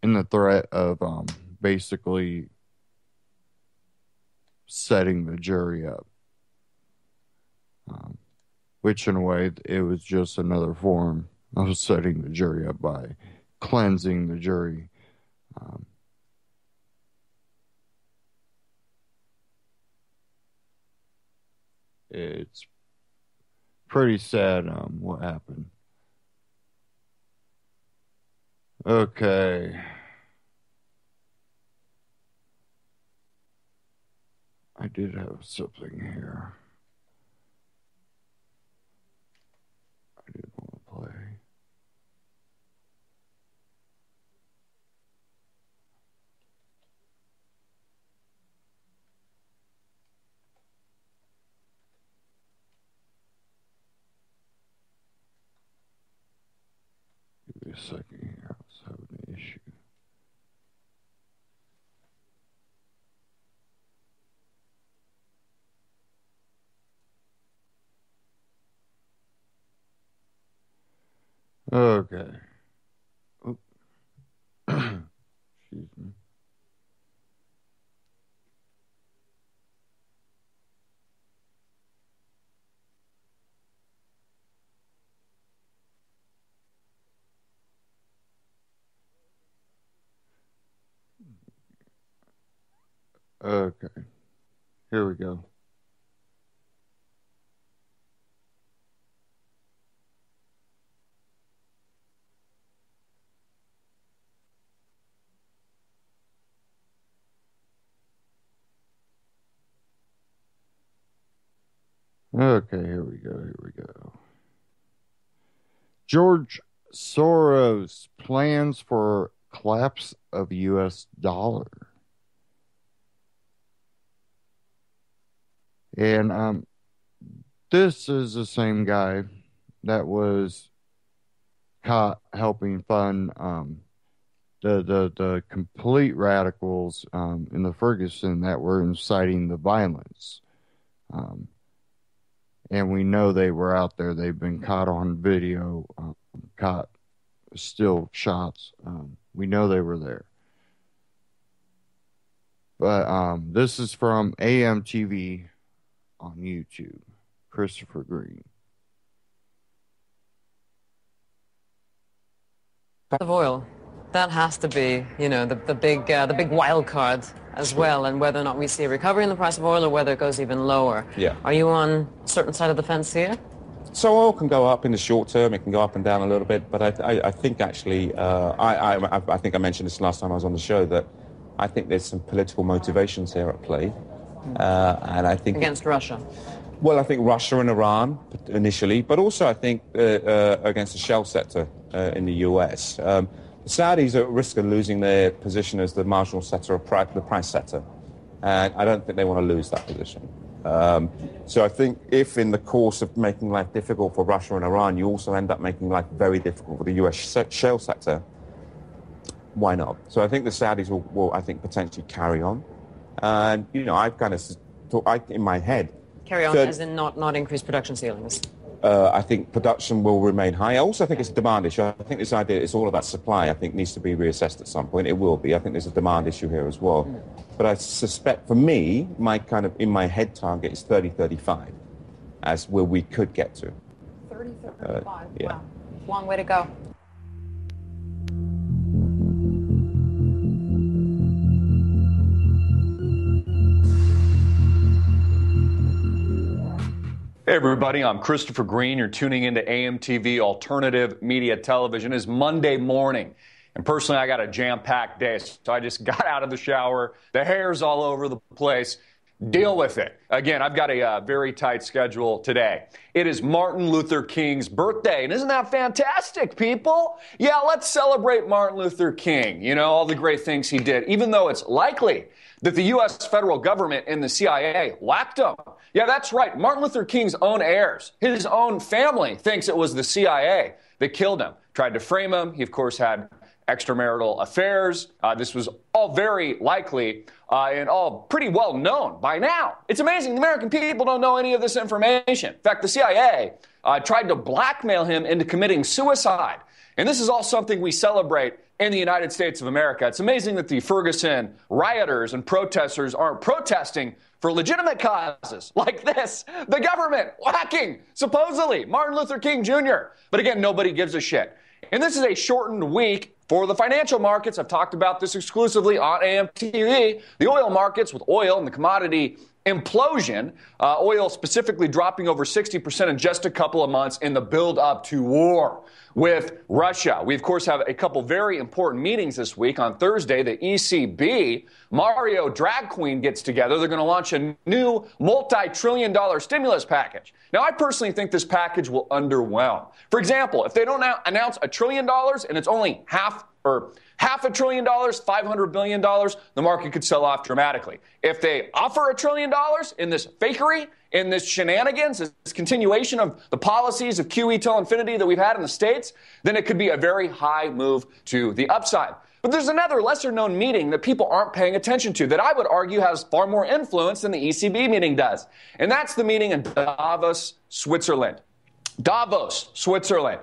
in the threat of basically setting the jury up. Which in a way, it was just another form of setting the jury up by cleansing the jury. It's pretty sad what happened. Okay. I did have something here. I did want to play. Give me a second here. I was having an issue. Okay. Oh. Excuse me. Okay. Here we go. Okay, here we go. Here we go. George Soros plans for collapse of U.S. dollar. And this is the same guy that was caught helping fund the complete radicals in the Ferguson that were inciting the violence. And we know they were out there. They've been caught on video, caught still shots. We know they were there. But this is from AMTV on YouTube. Christopher Green. Of oil. That has to be, the big wild card as well, and whether or not we see a recovery in the price of oil or whether it goes even lower. Yeah. Are you on a certain side of the fence here? So oil can go up in the short term. It can go up and down a little bit, but I think actually, I think I mentioned this last time I was on the show, that I think there's some political motivations here at play, and I think against Russia. Well, I think Russia and Iran initially, but also I think against the shell sector in the U.S. The Saudis are at risk of losing their position as the marginal setter, the price setter, and I don't think they want to lose that position. So I think if in the course of making life difficult for Russia and Iran, you also end up making life very difficult for the U.S. shale sector, why not? So I think the Saudis will I think, potentially carry on. And, I've kind of thought, in my head... Carry on, as in not increase production ceilings? I think production will remain high. I also think it's a demand issue. I think this idea it's all about supply, I think, needs to be reassessed at some point. It will be. I think there's a demand issue here as well. But I suspect, for me, my kind of in my head target is 30-35 as where we could get to. 30-35? Yeah. Wow. Long way to go. Hey everybody, I'm Christopher Green. You're tuning into AMTV Alternative Media Television. It's Monday morning, and personally I got a jam-packed day, so I just got out of the shower. The hair's all over the place. Deal with it. Again, I've got a very tight schedule today. It is Martin Luther King's birthday, and isn't that fantastic, people? Yeah, let's celebrate Martin Luther King, all the great things he did, even though it's likely that the U.S. federal government and the CIA whacked him. Yeah, that's right. Martin Luther King's own heirs, his own family, thinks it was the CIA that killed him. tried to frame him. He, of course, had extramarital affairs. This was all very likely and all pretty well known by now. It's amazing. The American people don't know any of this information. In fact, the CIA tried to blackmail him into committing suicide. And this is all something we celebrate in the United States of America. It's amazing that the Ferguson rioters and protesters aren't protesting for legitimate causes like this. The government whacking, supposedly, Martin Luther King Jr. But again, nobody gives a shit. And this is a shortened week for the financial markets. I've talked about this exclusively on AMTV. The oil markets, with oil and the commodity implosion, oil specifically dropping over 60% in just a couple of months in the build up to war with Russia. We, of course, have a couple very important meetings this week. On Thursday, the ECB, Mario Drag Queen gets together. They're going to launch a new multi-trillion-dollar stimulus package. Now, I personally think this package will underwhelm. For example, if they don't announce $1 trillion and it's only half $500 billion, $500 billion, the market could sell off dramatically. If they offer $1 trillion in this fakery, in this shenanigans, this continuation of the policies of QE till infinity that we've had in the States, then it could be a very high move to the upside. But there's another lesser-known meeting that people aren't paying attention to that I would argue has far more influence than the ECB meeting does. And that's the meeting in Davos, Switzerland. Davos, Switzerland,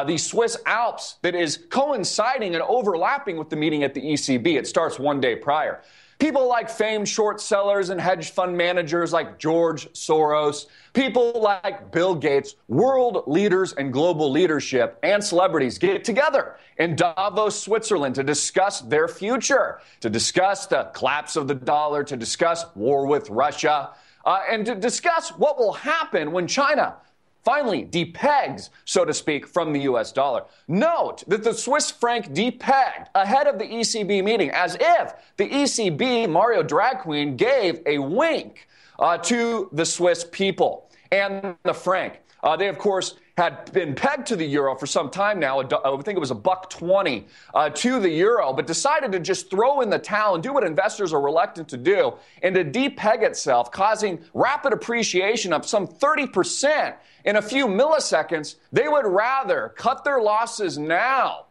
the Swiss Alps that is coinciding and overlapping with the meeting at the ECB. It starts one day prior. People like famed short sellers and hedge fund managers like George Soros, people like Bill Gates, world leaders and global leadership and celebrities get together in Davos, Switzerland to discuss their future, to discuss the collapse of the dollar, to discuss war with Russia, and to discuss what will happen when China finally depegs, so to speak, from the U.S. dollar. Note that the Swiss franc depegged ahead of the ECB meeting, as if the ECB, Mario Drag Queen, gave a wink to the Swiss people and the franc. They, of course, had been pegged to the euro for some time now. I think it was $1.20 to the euro, but decided to just throw in the towel and do what investors are reluctant to do and to depeg itself, causing rapid appreciation of some 30% in a few milliseconds. They would rather cut their losses now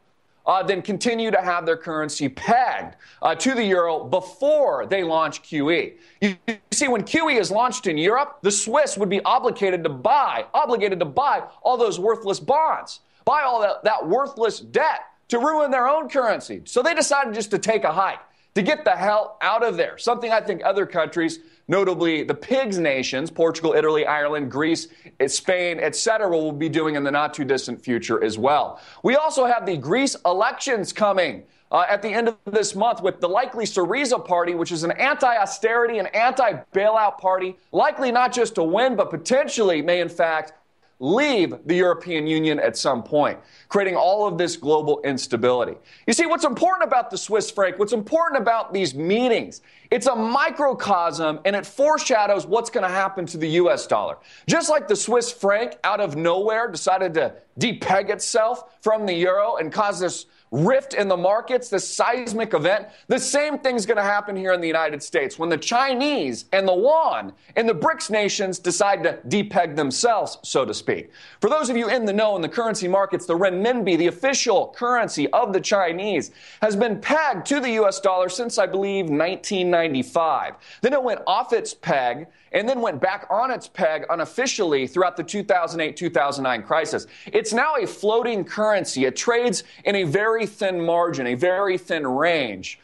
than continue to have their currency pegged to the euro before they launch QE. You see, when QE is launched in Europe, the Swiss would be obligated to buy all those worthless bonds, buy all that worthless debt to ruin their own currency. So they decided just to take a hike, to get the hell out of there, something I think other countries, notably the PIGS nations, Portugal, Italy, Ireland, Greece, Spain, etc., will be doing in the not-too-distant future as well. We also have the Greece elections coming at the end of this month with the likely Syriza party, which is an anti-austerity and anti-bailout party, likely not just to win, but potentially may, in fact, leave the European Union at some point, creating all of this global instability. You see, what's important about the Swiss franc, what's important about these meetings, it's a microcosm and it foreshadows what's going to happen to the U.S. dollar. Just like the Swiss franc out of nowhere decided to depeg itself from the euro and cause this rift in the markets, this seismic event, the same thing's going to happen here in the United States when the Chinese and the yuan and the BRICS nations decide to depeg themselves, so to speak. For those of you in the know in the currency markets, the renminbi, the official currency of the Chinese, has been pegged to the U.S. dollar since, I believe, 1995. Then it went off its peg and then went back on its peg unofficially throughout the 2008-2009 crisis. It's now a floating currency. It trades in a very thin margin, a very thin range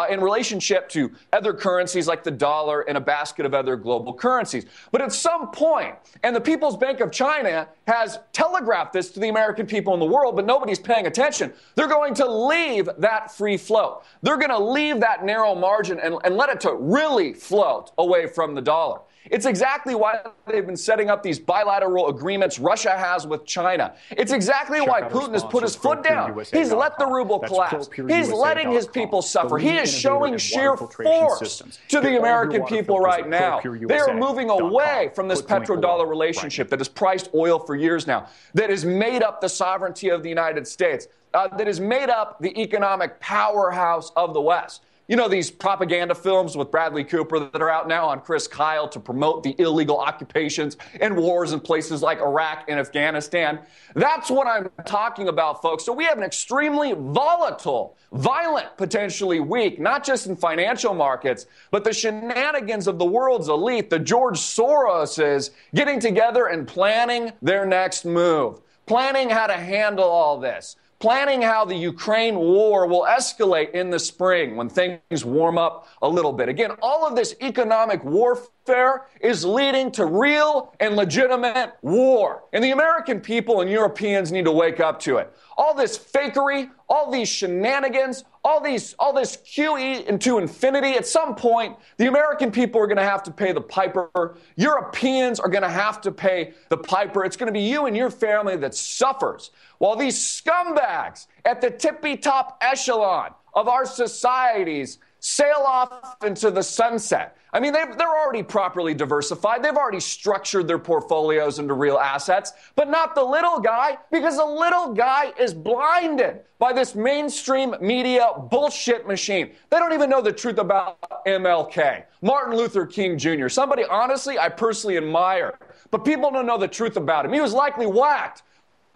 in relationship to other currencies like the dollar and a basket of other global currencies. But at some point, and the People's Bank of China has telegraphed this to the American people in the world, but nobody's paying attention, they're going to leave that free float. They're going to leave that narrow margin and let it to really float away from the dollar. It's exactly why they've been setting up these bilateral agreements Russia has with China. It's exactly why Putin has put his foot down. He's let the ruble collapse. He's letting his people suffer. He is showing sheer force to the American people right now. They are moving away from this petrodollar relationship that has priced oil for years now, that has made up the sovereignty of the United States, that has made up the economic powerhouse of the West. You know, these propaganda films with Bradley Cooper that are out now on Chris Kyle to promote the illegal occupations and wars in places like Iraq and Afghanistan. That's what I'm talking about, folks. So we have an extremely volatile, violent, potentially weak, not just in financial markets, but the shenanigans of the world's elite, the George Soroses getting together and planning their next move, planning how to handle all this, planning how the Ukraine war will escalate in the spring when things warm up a little bit. Again, all of this economic warfare is leading to real and legitimate war. And the American people and Europeans need to wake up to it. All this fakery, all these shenanigans, all this QE into infinity, at some point, the American people are going to have to pay the piper. Europeans are going to have to pay the piper. It's going to be you and your family that suffers, while these scumbags at the tippy-top echelon of our societies sail off into the sunset. I mean, they're already properly diversified. They've already structured their portfolios into real assets, but not the little guy, because the little guy is blinded by this mainstream media bullshit machine. They don't even know the truth about MLK, Martin Luther King Jr., somebody, honestly, I personally admire, but people don't know the truth about him. He was likely whacked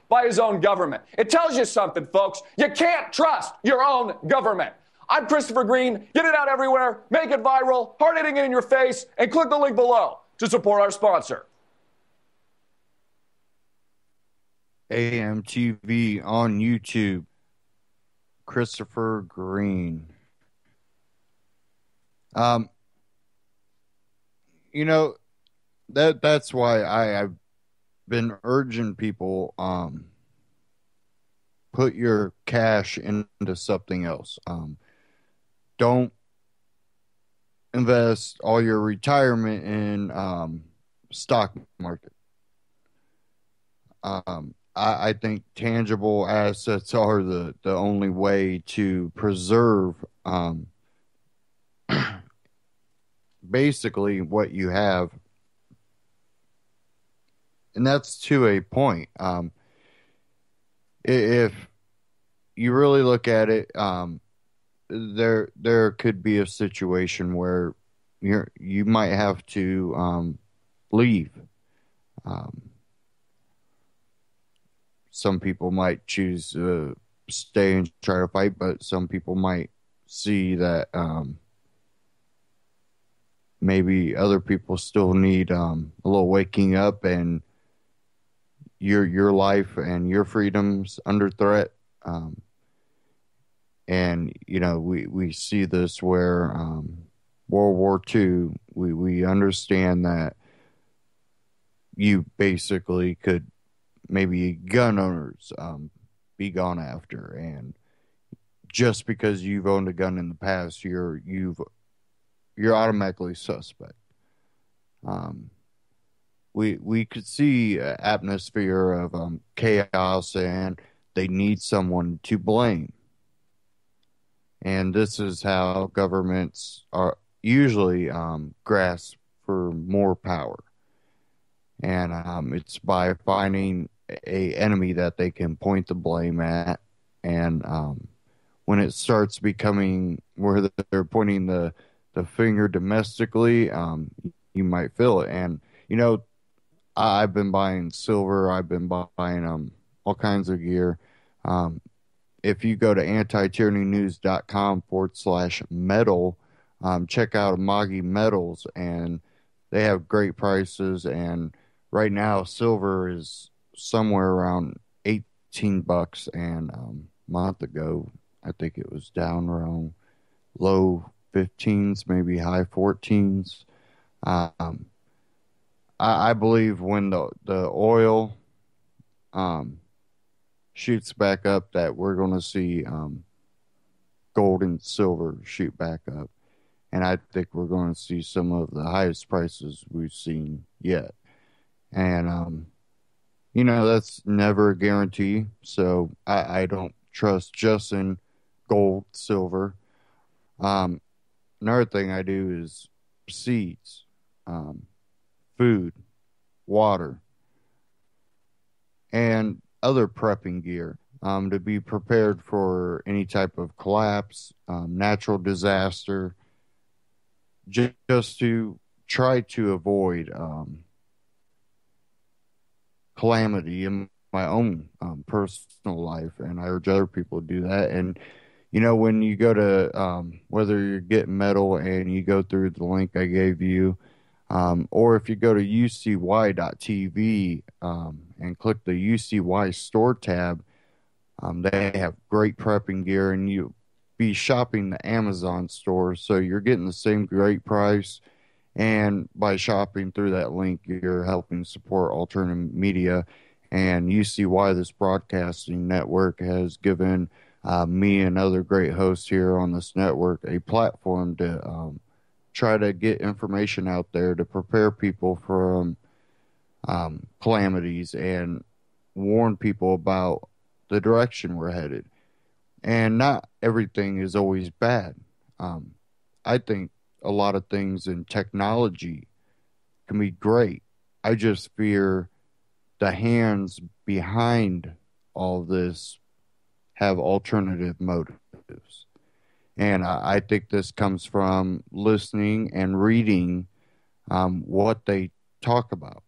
by his own government. It tells you something, folks. You can't trust your own government. I'm Christopher Green. Get it out everywhere. Make it viral. Hard hitting it in your face. And click the link below to support our sponsor. AMTV on YouTube. Christopher Green. You know, that's why I've been urging people, put your cash into something else. Don't invest all your retirement in stock market. I think tangible assets are the only way to preserve basically what you have. And that's to a point. If you really look at it, there could be a situation where you might have to leave. Some people might choose to stay and try to fight, but some people might see that maybe other people still need a little waking up, and your life and your freedom's under threat. And, you know, we see this where World War II, we understand that you basically could maybe gun owners be gone after. And just because you've owned a gun in the past, you're automatically suspect. We could see an atmosphere of chaos, and they need someone to blame. And this is how governments are usually grasp for more power. And it's by finding a enemy that they can point the blame at. And when it starts becoming where they're pointing the finger domestically, you might feel it. And, you know, I've been buying silver. I've been buying all kinds of gear. If you go to antityrannynews.com/metal, check out Amagi Metals, and they have great prices. And right now, silver is somewhere around $18, and a month ago, I think it was down around low 15s, maybe high 14s. I believe when the oil shoots back up, that we're going to see gold and silver shoot back up. And I think we're going to see some of the highest prices we've seen yet. And, you know, that's never a guarantee. So I don't trust just in gold, silver. Another thing I do is seeds, food, water, and other prepping gear. to be prepared for any type of collapse, natural disaster, just to try to avoid calamity in my own personal life. And I urge other people to do that. And, when you go to, whether you're getting metal and you go through the link I gave you, or if you go to ucy.tv and click the UCY store tab, they have great prepping gear, and you be shopping the Amazon store, so you're getting the same great price. And by shopping through that link, you're helping support alternative media. And UCY, this broadcasting network, has given me and other great hosts here on this network a platform to try to get information out there to prepare people from calamities and warn people about the direction we're headed. And not everything is always bad. I think a lot of things in technology can be great. I just fear the hands behind all this have alternative motives. And I think this comes from listening and reading what they talk about.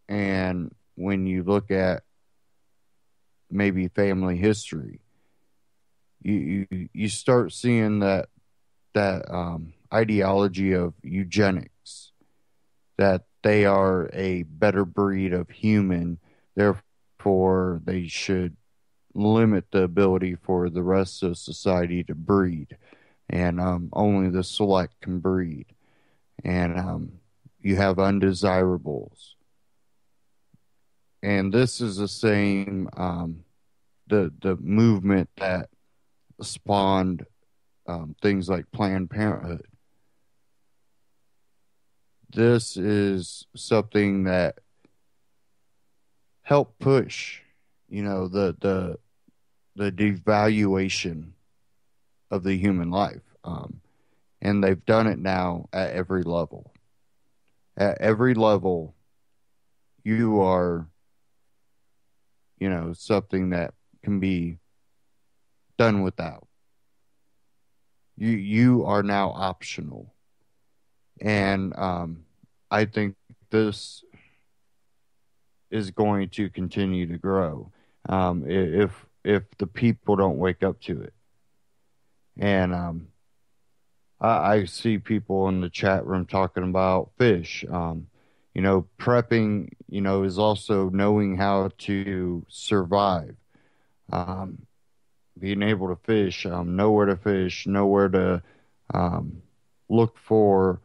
And when you look at maybe family history, you start seeing that ideology of eugenics, that they are a better breed of human, therefore they should limit the ability for the rest of society to breed, and only the select can breed. And you have undesirables. And this is the same, the movement that spawned things like Planned Parenthood. This is something that helped push, the devaluation of the human life. And they've done it now at every level. At every level, you are, something that can be done without. You are now optional. And I think this is going to continue to grow if the people don't wake up to it. And I see people in the chat room talking about fish. Prepping, is also knowing how to survive. Being able to fish, know where to fish, know where to look for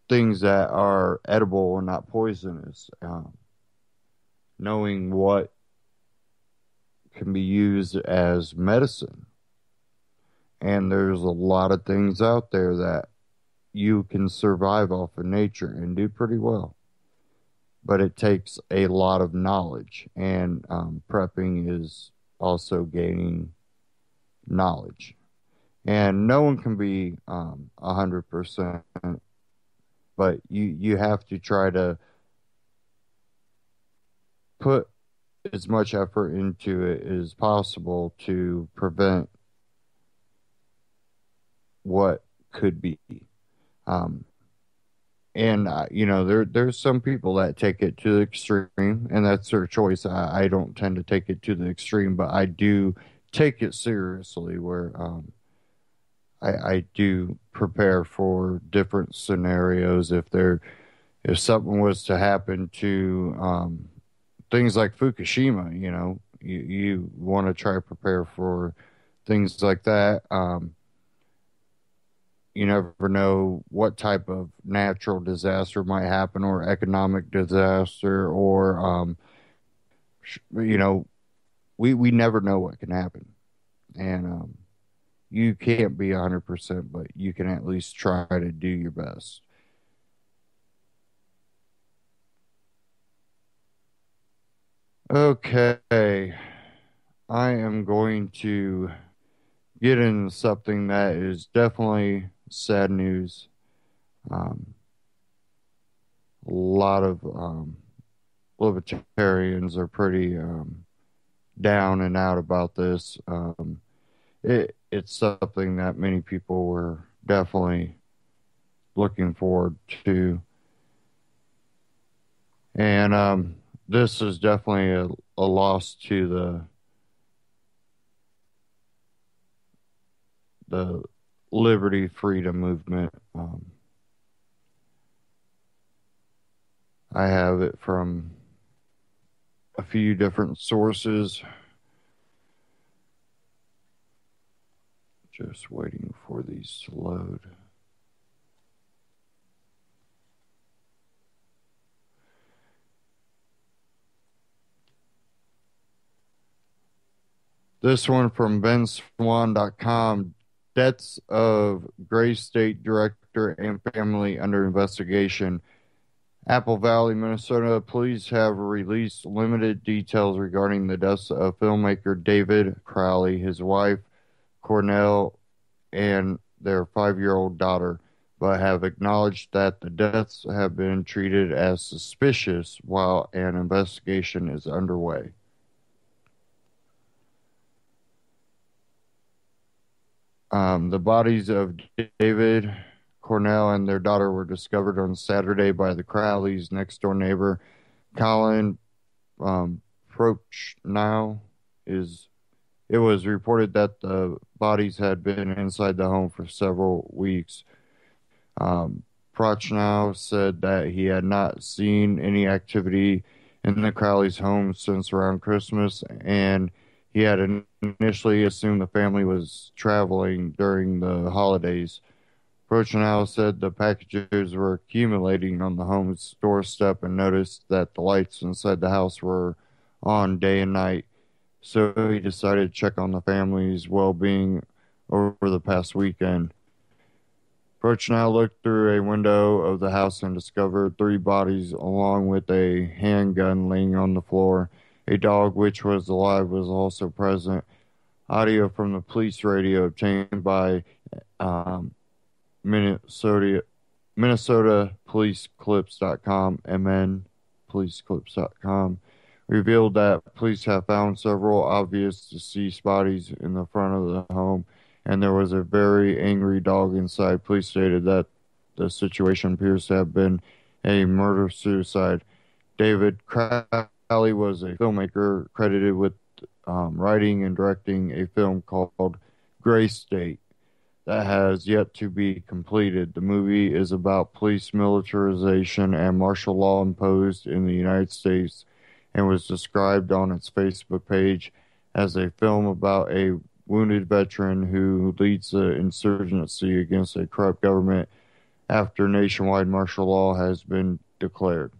things that are edible and not poisonous. Knowing what can be used as medicine. And there's a lot of things out there that you can survive off of nature and do pretty well. But it takes a lot of knowledge, and prepping is also gaining knowledge. And no one can be 100%, but you have to try to put as much effort into it as possible to prevent what could be. There's some people that take it to the extreme, and that's their choice. I don't tend to take it to the extreme, but I do take it seriously, where I do prepare for different scenarios. If something was to happen to things like Fukushima, you want to try to prepare for things like that. You never know what type of natural disaster might happen, or economic disaster, or we never know what can happen. And you can't be 100%, but you can at least try to do your best. Okay, I am going to get into something that is definitely sad news. A lot of libertarians are pretty down and out about this. It's something that many people were definitely looking forward to. And this is definitely a loss to the liberty freedom movement. I have it from a few different sources. Just waiting for these to load. This one from benswan.com. Deaths of Gray State director and family under investigation. Apple Valley, Minnesota police have released limited details regarding the deaths of filmmaker David Crowley, his wife, Cornell, and their 5-year-old daughter, but have acknowledged that the deaths have been treated as suspicious while an investigation is underway. The bodies of David, Cornell, and their daughter were discovered on Saturday by the Crowleys' next-door neighbor, Colin Prochnow. It was reported that the bodies had been inside the home for several weeks. Prochnow said that he had not seen any activity in the Crowleys' home since around Christmas, and he had initially assumed the family was traveling during the holidays. Prochnow said the packages were accumulating on the home's doorstep and noticed that the lights inside the house were on day and night. So he decided to check on the family's well-being over the past weekend. Prochnow looked through a window of the house and discovered 3 bodies along with a handgun laying on the floor. A dog, which was alive, was also present. Audio from the police radio obtained by Minnesota PoliceClips.com, mnpoliceclips.com, revealed that police have found several obvious deceased bodies in the front of the home, and there was a very angry dog inside. Police stated that the situation appears to have been a murder-suicide. David Crowley was a filmmaker credited with writing and directing a film called Gray State that has yet to be completed. The movie is about police militarization and martial law imposed in the United States and was described on its Facebook page as a film about a wounded veteran who leads the insurgency against a corrupt government after nationwide martial law has been declared.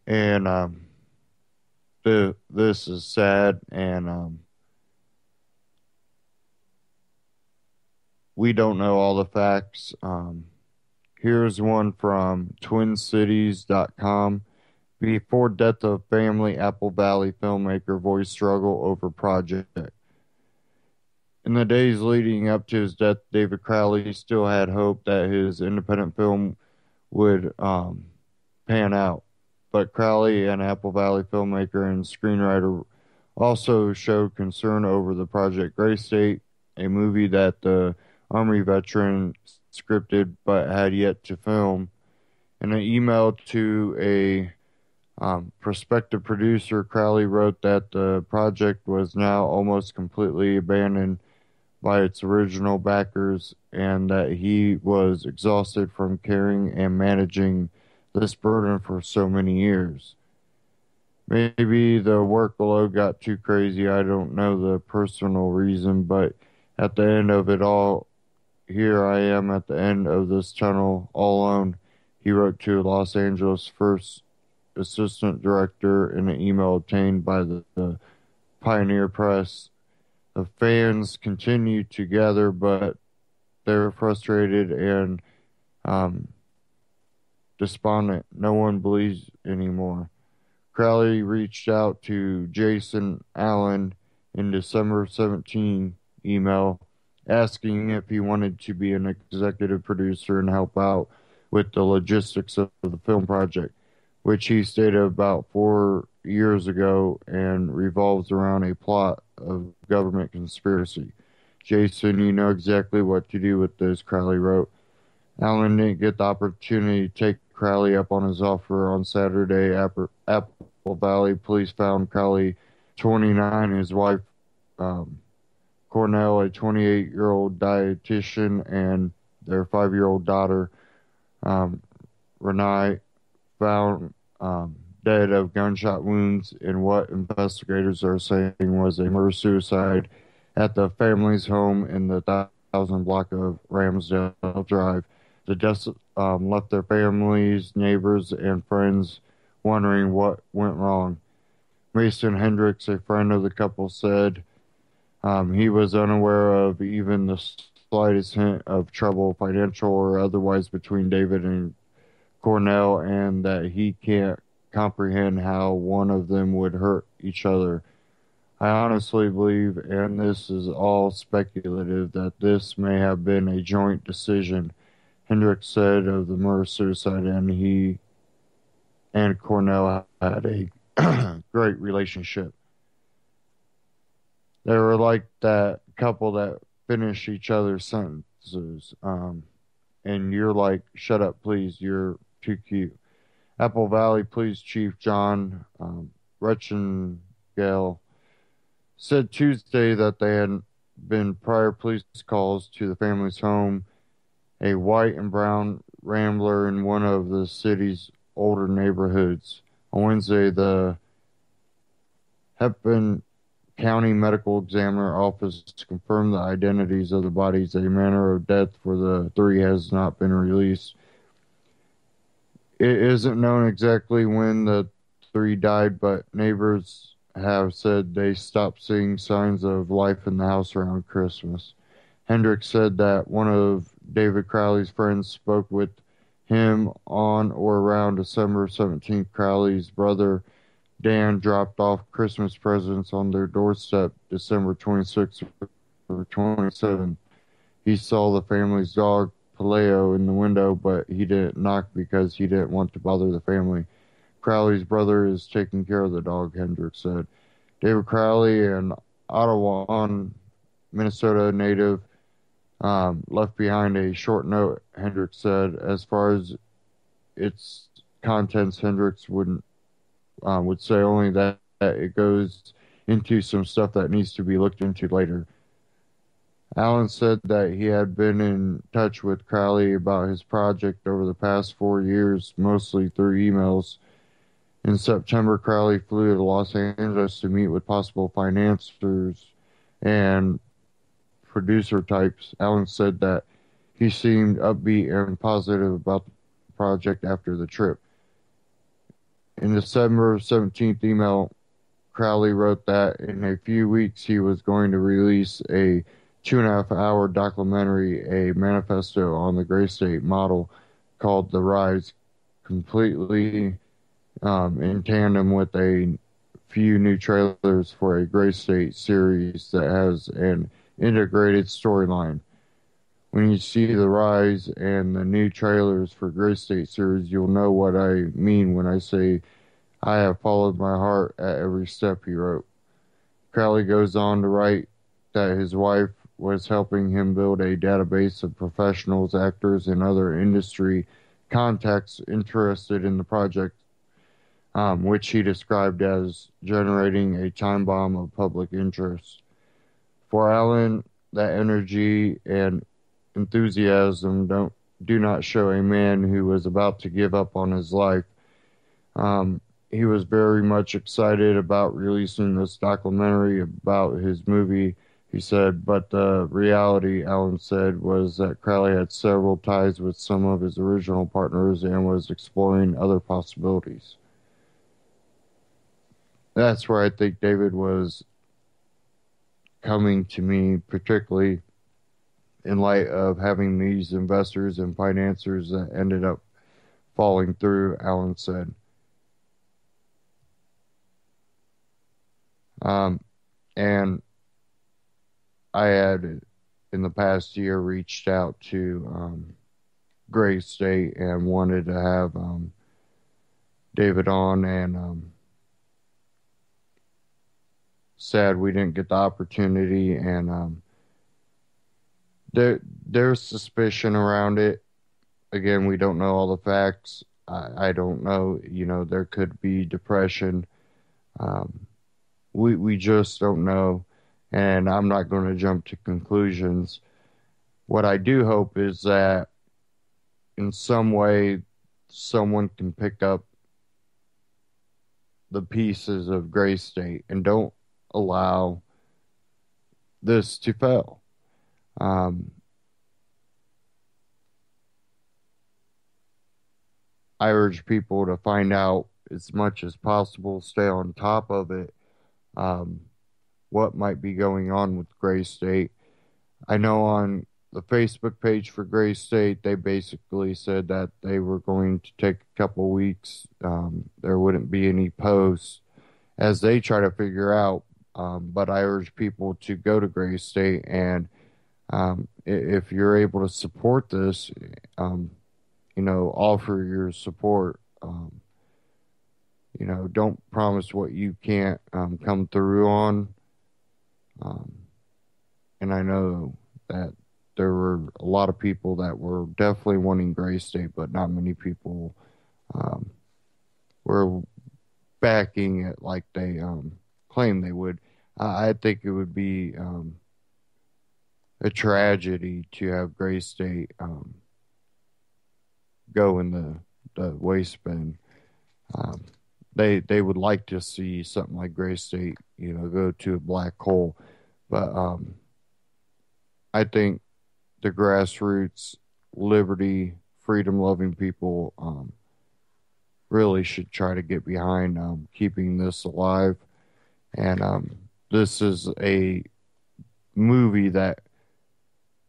And this is sad, and we don't know all the facts. Here's one from twincities.com. Before death of family, Apple Valley filmmaker voiced struggle over project. In the days leading up to his death, David Crowley still had hope that his independent film would pan out. But Crowley, an Apple Valley filmmaker and screenwriter, also showed concern over the project Gray State, a movie that the Army veteran scripted but had yet to film. In an email to a prospective producer, Crowley wrote that the project was now almost completely abandoned by its original backers and that he was exhausted from carrying and managing this burden for so many years. Maybe the workload got too crazy. I don't know the personal reason, but at the end of it all, here I am at the end of this tunnel all alone, he wrote to Los Angeles' first assistant director in an email obtained by the Pioneer Press. The fans continue to gather, but they're frustrated and despondent. No one believes anymore. Crowley reached out to Jason Allen in December 17 email asking if he wanted to be an executive producer and help out with the logistics of the film project, which he stated about 4 years ago and revolves around a plot of government conspiracy. Jason, you know exactly what to do with this, Crowley wrote. Allen didn't get the opportunity to take Crowley up on his offer on Saturday. Apple Valley police found Crowley, 29, his wife, Cornell, a 28-year-old dietitian, and their 5-year-old daughter, Renee, found dead of gunshot wounds in what investigators are saying was a murder-suicide at the family's home in the 1,000 block of Ramsdale Drive. The deaths left their families, neighbors, and friends wondering what went wrong. Mason Hendricks, a friend of the couple, said he was unaware of even the slightest hint of trouble, financial or otherwise, between David and Cornell, and that he can't comprehend how one of them would hurt each other. I honestly believe, and this is all speculative, that this may have been a joint decision, Hendricks said of the murder-suicide, and he and Cornell had a great relationship. They were like that couple that finish each other's sentences, and you're like, shut up, please, you're too cute. Apple Valley Police Chief John Retchingale said Tuesday that there had been prior police calls to the family's home, a white and brown Rambler in one of the city's older neighborhoods. On Wednesday, the Hepburn County Medical Examiner Office confirmed the identities of the bodies. A manner of death for the three has not been released. It isn't known exactly when the three died, but neighbors have said they stopped seeing signs of life in the house around Christmas. Hendricks said that one of David Crowley's friends spoke with him on or around December 17th. Crowley's brother Dan dropped off Christmas presents on their doorstep December 26th or 27th. He saw the family's dog, Paleo, in the window, but he didn't knock because he didn't want to bother the family. Crowley's brother is taking care of the dog, Hendricks said. David Crowley, an Ottawa, Minnesota native, left behind a short note, Hendricks said. As far as its contents, Hendricks would say only that it goes into some stuff that needs to be looked into later. Allen said that he had been in touch with Crowley about his project over the past 4 years, mostly through emails. In September, Crowley flew to Los Angeles to meet with possible financiers and producer types. Allen said that he seemed upbeat and positive about the project after the trip. In December 17th email, Crowley wrote that in a few weeks he was going to release a 2.5-hour documentary, a manifesto on the Gray State model called The Rise, completely in tandem with a few new trailers for a Gray State series that has an integrated storyline. When you see The Rise and the new trailers for Gray State series, you'll know what I mean when I say I have followed my heart at every step, he wrote. Crowley goes on to write that his wife was helping him build a database of professionals, actors, and other industry contacts interested in the project, which he described as generating a time bomb of public interest. For Allen, that energy and enthusiasm do not show a man who was about to give up on his life. He was very much excited about releasing this documentary about his movie, he said, but the reality, Allen said, was that Crowley had several ties with some of his original partners and was exploring other possibilities. That's where I think David was coming to me, particularly in light of having these investors and financiers that ended up falling through, Allen said. And I had, in the past year, reached out to Gray State and wanted to have David on, and sad we didn't get the opportunity. And there's suspicion around it. Again, we don't know all the facts. I don't know. There could be depression. We just don't know, and I'm not going to jump to conclusions. What I do hope is that in some way someone can pick up the pieces of Gray State and don't allow this to fail. I urge people to find out as much as possible, stay on top of it, what might be going on with Gray State. I know on the Facebook page for Gray State, they basically said that they were going to take a couple weeks. There wouldn't be any posts as they try to figure out. But I urge people to go to Gray State, and if you're able to support this, offer your support. Don't promise what you can't come through on. And I know that there were a lot of people that were definitely wanting Gray State, but not many people were backing it like they claimed they would. I think it would be a tragedy to have Gray State go in the waste bin. They would like to see something like Gray State, go to a black hole. But I think the grassroots, liberty, freedom-loving people really should try to get behind keeping this alive. And this is a movie that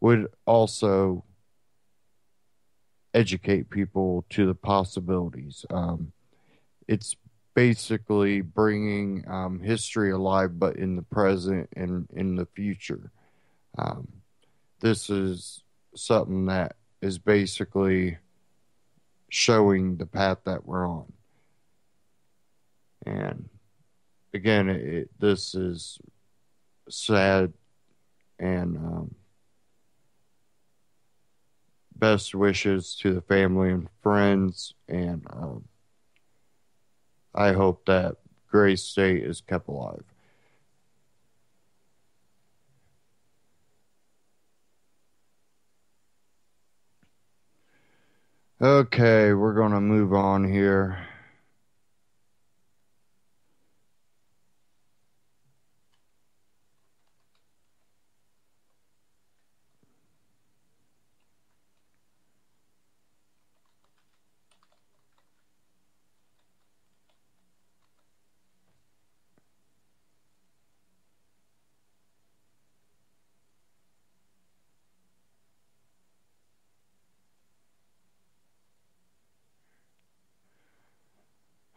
would also educate people to the possibilities. It's basically bringing history alive, but in the present and in the future. This is something that is basically showing the path that we're on. And again, this is sad, and best wishes to the family and friends, and I hope that Gray State is kept alive. Okay, we're going to move on here.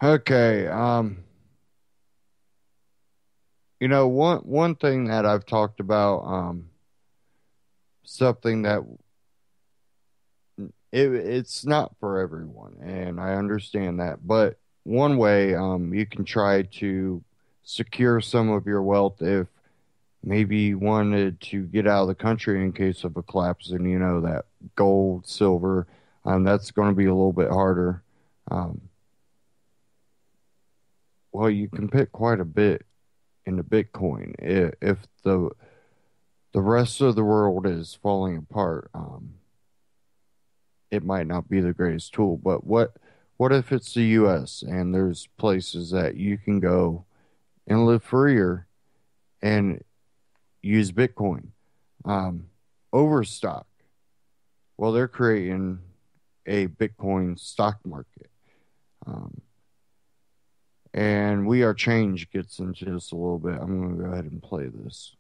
Okay, one thing that I've talked about, something that it's not for everyone, and I understand that, but one way you can try to secure some of your wealth if maybe you wanted to get out of the country in case of a collapse, and that gold, silver, that's going to be a little bit harder. Well, you can put quite a bit into Bitcoin. If the rest of the world is falling apart, it might not be the greatest tool. But what if it's the U.S. and there's places that you can go and live freer and use Bitcoin? Overstock. Well, they're creating a Bitcoin stock market. And We Are Change gets into this a little bit. I'm going to go ahead and play this.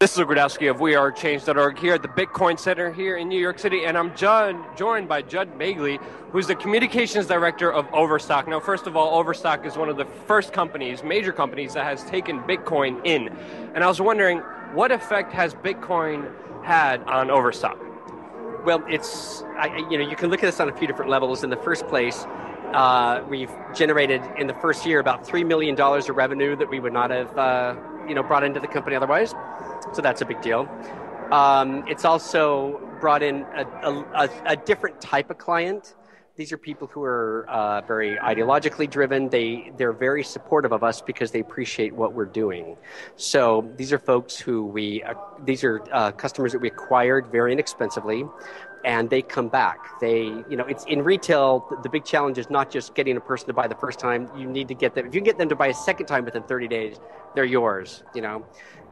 This is Gradowski of WeAreChange.org here at the Bitcoin Center here in New York City, and I'm joined by Judd Bagley, who's the Communications Director of Overstock. Now, first of all, Overstock is one of the first companies, major companies, that has taken Bitcoin in. And I was wondering, what effect has Bitcoin had on Overstock? Well, you can look at this on a few different levels. In the first place, we've generated in the first year about $3 million of revenue that we would not have, brought into the company otherwise. So that's a big deal. It's also brought in a different type of client. These are people who are very ideologically driven. They're very supportive of us because they appreciate what we're doing. So these are folks who these are customers that we acquired very inexpensively, and they come back. It's in retail. The big challenge is not just getting a person to buy the first time. You need to get them. If you get them to buy a second time within 30 days, they're yours.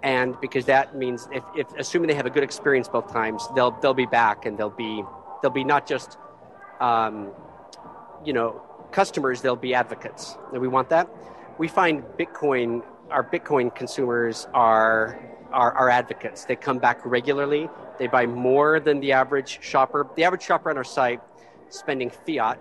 And because that means if assuming they have a good experience both times, they'll be back, and they'll be not just customers, they'll be advocates. And we want that. We find our Bitcoin consumers are advocates. They come back regularly. They buy more than the average shopper. The average shopper on our site spending fiat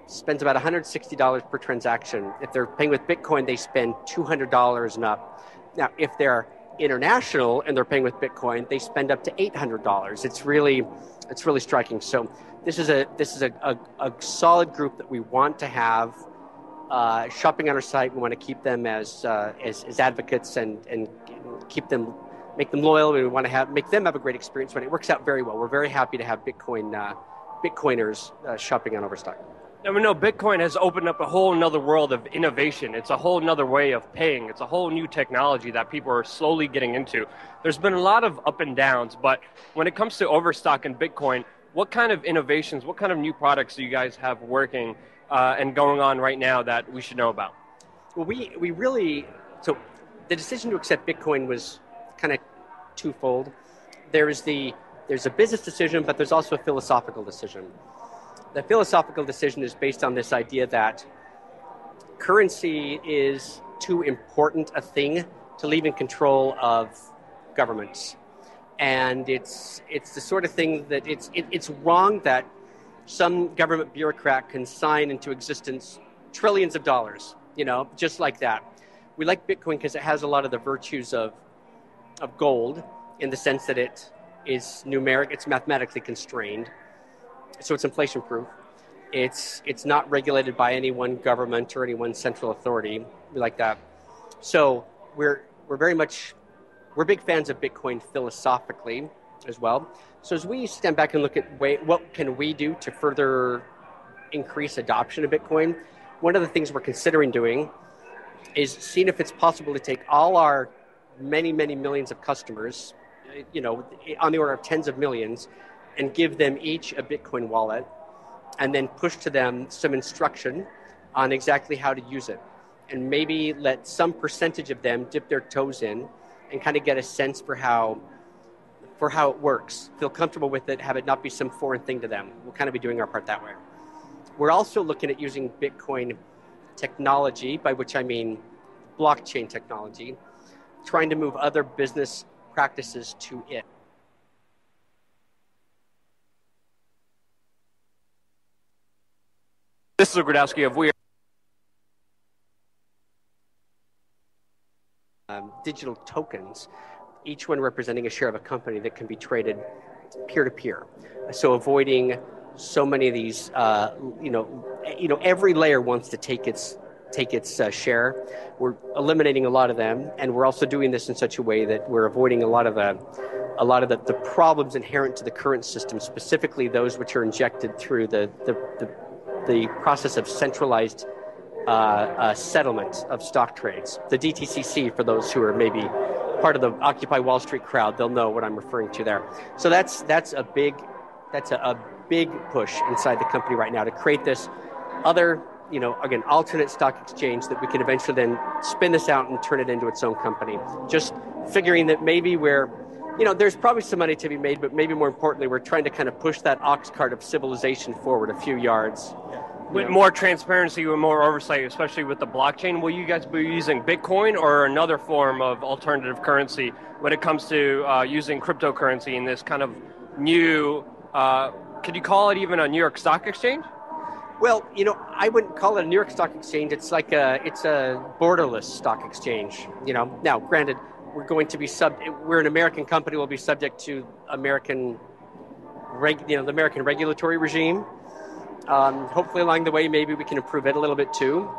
spends about $160 per transaction. If they're paying with Bitcoin, they spend $200 and up. Now, if they're international and they're paying with Bitcoin, they spend up to $800. It's really striking. So this is a solid group that we want to have shopping on our site. We want to keep them as advocates and make them loyal. We want to make them have a great experience, but it works out very well. We're very happy to have Bitcoiners shopping on Overstock. And we know Bitcoin has opened up a whole nother world of innovation. It's a whole nother way of paying. It's a whole new technology that people are slowly getting into. There's been a lot of up and downs, but when it comes to Overstock and Bitcoin, what kind of innovations, what kind of new products do you guys have working and going on right now that we should know about? Well, so the decision to accept Bitcoin was kind of twofold. There's a business decision, but there's also a philosophical decision. The philosophical decision is based on this idea that currency is too important a thing to leave in control of governments. And it's the sort of thing that it's wrong that some government bureaucrat can sign into existence trillions of dollars, just like that. We like Bitcoin because it has a lot of the virtues of gold in the sense that it is numeric, it's mathematically constrained. So it's inflation proof. It's not regulated by any one government or any one central authority. We like that. So we're big fans of Bitcoin philosophically as well. So as we stand back and look at what can we do to further increase adoption of Bitcoin, one of the things we're considering doing is seeing if it's possible to take all our many, many millions of customers, on the order of tens of millions, and give them each a Bitcoin wallet, and then push to them some instruction on exactly how to use it. And maybe let some percentage of them dip their toes in and kind of get a sense for how it works, feel comfortable with it, have it not be some foreign thing to them. We'll kind of be doing our part that way. We're also looking at using Bitcoin technology, by which I mean blockchain technology, trying to move other business practices to it. This is Luke Gradowski of We Are digital tokens, each one representing a share of a company that can be traded peer-to-peer. So avoiding so many of these, every layer wants to take its share. We're eliminating a lot of them, and we're also doing this in such a way that we're avoiding a lot of the problems inherent to the current system, specifically those which are injected through the process of centralized settlement of stock trades. The DTCC, for those who are maybe part of the Occupy Wall Street crowd, they'll know what I'm referring to there. So that's a big push inside the company right now to create this other, alternate stock exchange that we can eventually then spin this out and turn it into its own company. Just figuring that maybe there's probably some money to be made, but maybe more importantly, we're trying to kind of push that ox cart of civilization forward a few yards. With more transparency, with more oversight, especially with the blockchain, will you guys be using Bitcoin or another form of alternative currency when it comes to using cryptocurrency in this kind of new, could you call it even a New York Stock Exchange? Well, I wouldn't call it a New York Stock Exchange. It's like it's a borderless stock exchange. Now, granted, we're going to be we're an American company. We'll be subject to American the American regulatory regime. Hopefully, along the way, maybe we can improve it a little bit too.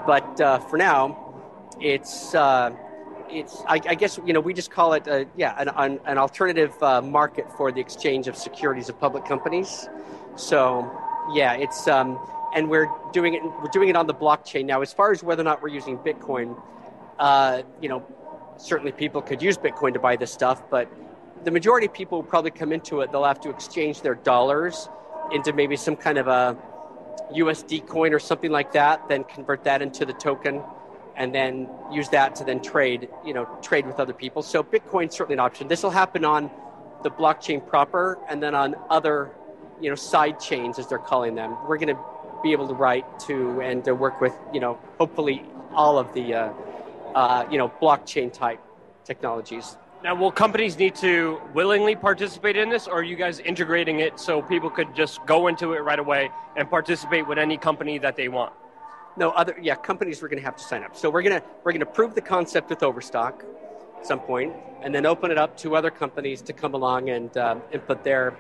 But for now, it's I guess we just call it an alternative market for the exchange of securities of public companies. So it's and we're doing it on the blockchain now. As far as whether or not we're using Bitcoin, certainly people could use Bitcoin to buy this stuff, but the majority of people will probably come into it. They'll have to exchange their dollars into maybe some kind of a USD coin or something like that, then convert that into the token, and then use that to then trade with other people. So Bitcoin's certainly an option. This will happen on the blockchain proper, and then on other, side chains, as they're calling them. We're going to be able to write to and to work with, hopefully all of the, blockchain type technologies. Now, will companies need to willingly participate in this, or are you guys integrating it so people could just go into it right away and participate with any company that they want? No, companies are going to have to sign up. So we're going to prove the concept with Overstock at some point, and then open it up to other companies to come along and input their,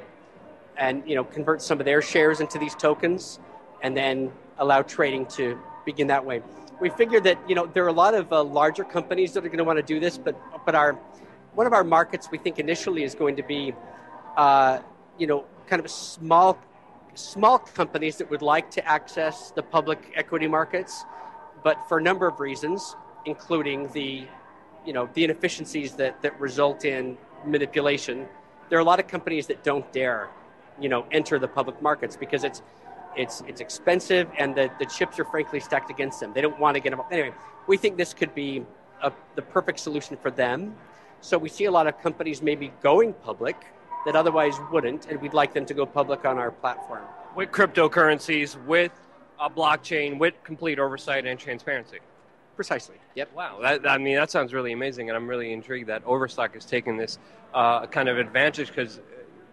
and convert some of their shares into these tokens, and then allow trading to begin that way. We figure that there are a lot of larger companies that are going to want to do this, but one of our markets we think initially is going to be, kind of small companies that would like to access the public equity markets, but for a number of reasons, including the inefficiencies that result in manipulation. There are a lot of companies that don't dare, enter the public markets because it's expensive and the chips are frankly stacked against them. They don't want to get them. Anyway, we think this could be the perfect solution for them. So we see a lot of companies maybe going public that otherwise wouldn't, and we'd like them to go public on our platform. With cryptocurrencies, with a blockchain, with complete oversight and transparency. Precisely. Yep. Wow. That sounds really amazing, and I'm really intrigued that Overstock is taking this kind of advantage because,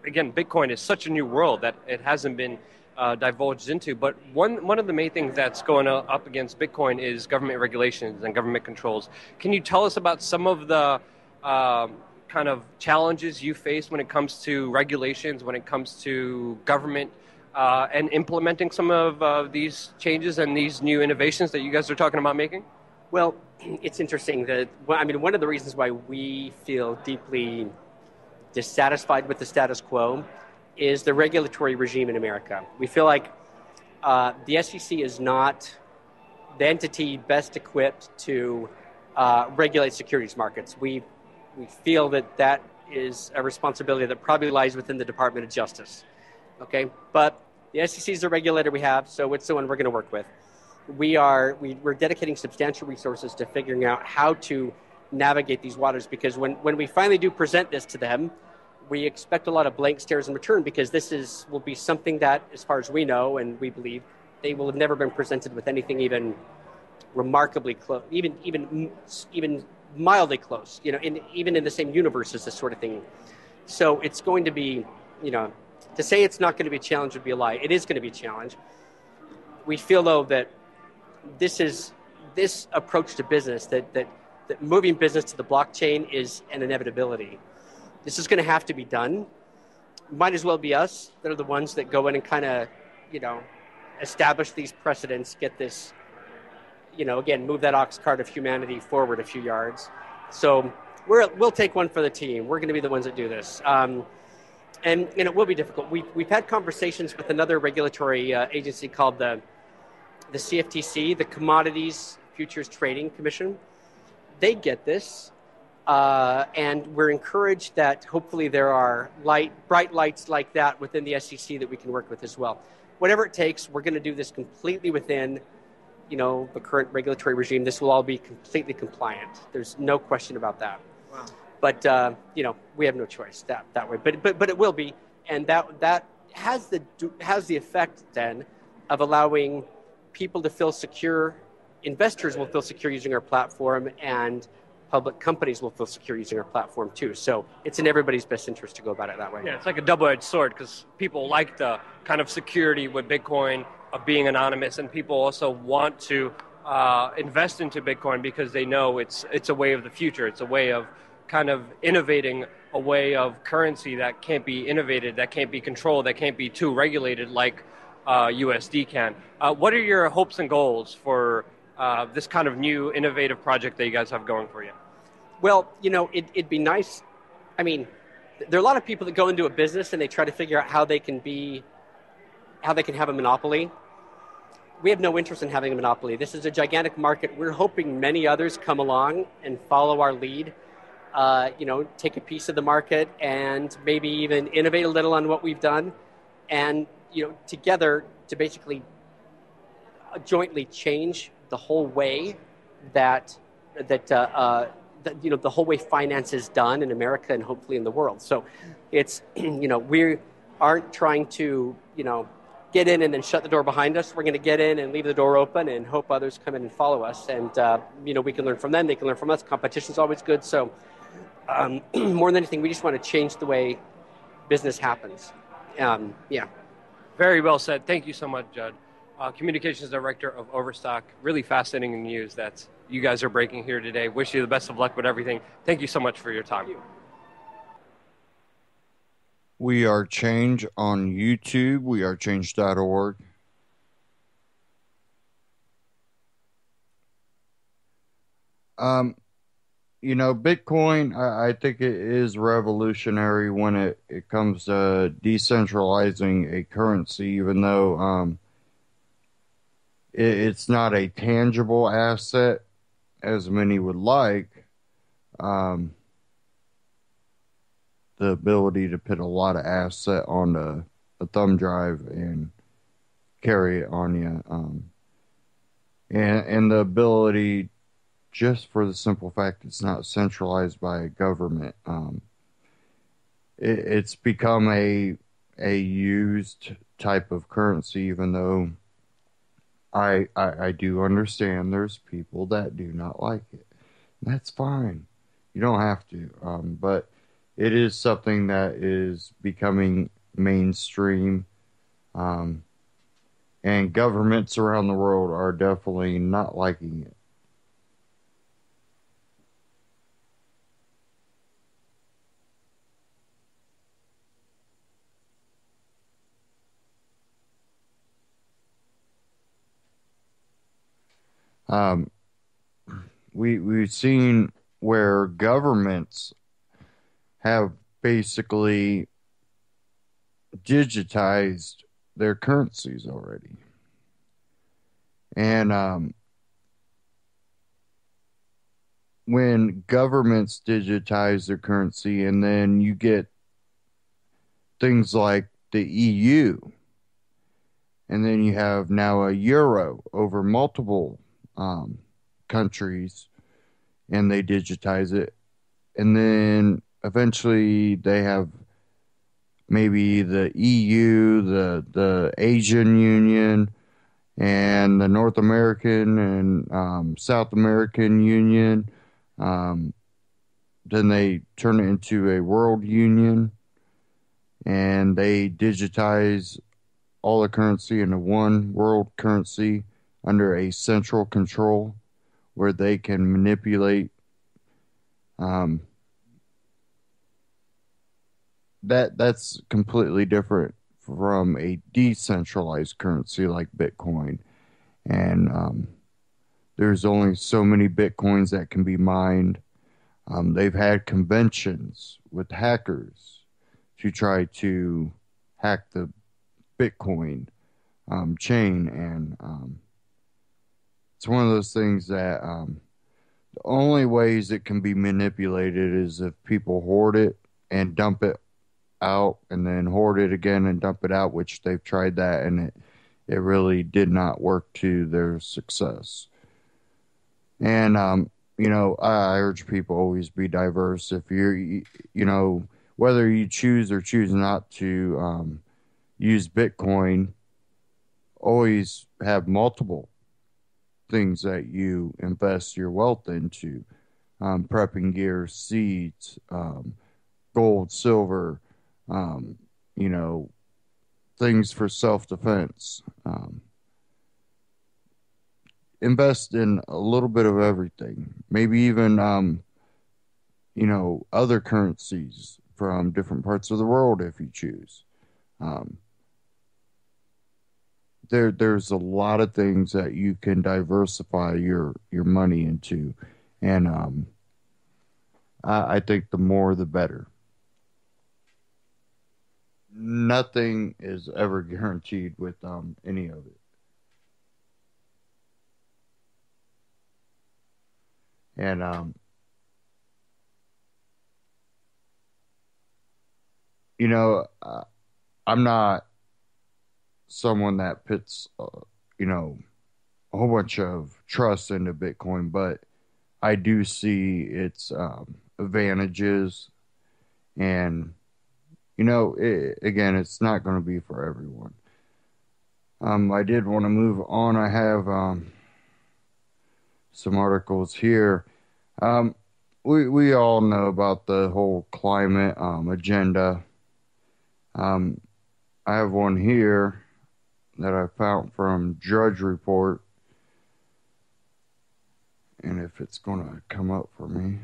again, Bitcoin is such a new world that it hasn't been divulged into. But one of the main things that's going up against Bitcoin is government regulations and government controls. Can you tell us about some of the kind of challenges you face when it comes to regulations, when it comes to government and implementing some of these changes and these new innovations that you guys are talking about making? Well, it's interesting that, one of the reasons why we feel deeply dissatisfied with the status quo is the regulatory regime in America. We feel like the SEC is not the entity best equipped to regulate securities markets. We feel that is a responsibility that probably lies within the Department of Justice. Okay, but the SEC is the regulator we have, so it's the one we're going to work with. We're dedicating substantial resources to figuring out how to navigate these waters, because when we finally do present this to them, we expect a lot of blank stares in return, because this will be something that, as far as we know and we believe, they will have never been presented with anything even remarkably close, even mildly close, even in the same universe as this sort of thing. So it's going to be, to say it's not going to be a challenge would be a lie. It is going to be a challenge. We feel, though, that this approach to business, that moving business to the blockchain is an inevitability. This is going to have to be done. Might as well be us that are the ones that go in and kind of, establish these precedents, get this, again, move that ox cart of humanity forward a few yards. So we'll take one for the team. We're going to be the ones that do this. And it will be difficult. We've had conversations with another regulatory agency called the CFTC, the Commodities Futures Trading Commission. They get this, and we're encouraged that hopefully there are bright lights like that within the SEC that we can work with as well. Whatever it takes, we're going to do this completely within the current regulatory regime. This will all be completely compliant. There's no question about that. Wow. But we have no choice that way. But it will be, and that has the effect then of allowing people to feel secure. Investors will feel secure using our platform, and public companies will feel secure using our platform too. So it's in everybody's best interest to go about it that way. Yeah, it's like a double-edged sword, because people like the kind of security with Bitcoin of being anonymous, and people also want to invest into Bitcoin because they know it's a way of the future. It's a way of kind of innovating a way of currency that can't be innovated, that can't be controlled, that can't be too regulated like USD can. What are your hopes and goals for this kind of new innovative project that you guys have going for you? Well, it'd be nice. I mean, there are a lot of people that go into a business and they try to figure out how they can have a monopoly. We have no interest in having a monopoly. This is a gigantic market. We're hoping many others come along and follow our lead, take a piece of the market and maybe even innovate a little on what we've done, and together to basically jointly change the whole way that the whole way finance is done in America and hopefully in the world. So it's we aren't trying to get in and then shut the door behind us. We're going to get in and leave the door open and hope others come in and follow us. And we can learn from them. They can learn from us. Competition is always good. So more than anything, we just want to change the way business happens. Yeah. Very well said. Thank you so much, Judd. Communications Director of Overstock. Really fascinating news that you guys are breaking here today. Wish you the best of luck with everything. Thank you so much for your time. We Are Change on YouTube, wearechange.org. Bitcoin, I think it is revolutionary when it comes to decentralizing a currency, even though it's not a tangible asset as many would like. The ability to put a lot of asset on a thumb drive and carry it on you. And the ability, just for the simple fact it's not centralized by a government, it's become a used type of currency, even though I do understand there's people that do not like it. That's fine. You don't have to. But it is something that is becoming mainstream. And governments around the world are definitely not liking it. We've seen where governments have basically digitized their currencies already. And when governments digitize their currency, and then you get things like the EU, and then you have now a euro over multiple countries, and they digitize it. And then eventually they have maybe the EU, the Asian Union, and the North American and South American Union. Then they turn it into a world union, and they digitize all the currency into one world currency under a central control where they can manipulate that's completely different from a decentralized currency like Bitcoin. And there's only so many Bitcoins that can be mined. They've had conventions with hackers to try to hack the Bitcoin chain, and it's one of those things that the only ways it can be manipulated is if people hoard it and dump it out, and then hoard it again and dump it out, which they've tried that, and it really did not work to their success. And I urge people always be diverse. If you're, whether you choose or choose not to use Bitcoin, always have multiple things that you invest your wealth into. Prepping gear, seeds, gold, silver, things for self-defense. Invest in a little bit of everything. Maybe even other currencies from different parts of the world if you choose. Um, there's a lot of things that you can diversify your money into, and I think the more the better. Nothing is ever guaranteed with any of it, and I'm not someone that puts a whole bunch of trust into Bitcoin, but I do see its advantages, and again, it's not going to be for everyone. I did want to move on. I have some articles here. We all know about the whole climate agenda. I have one here that I found from Drudge Report, and if it's going to come up for me,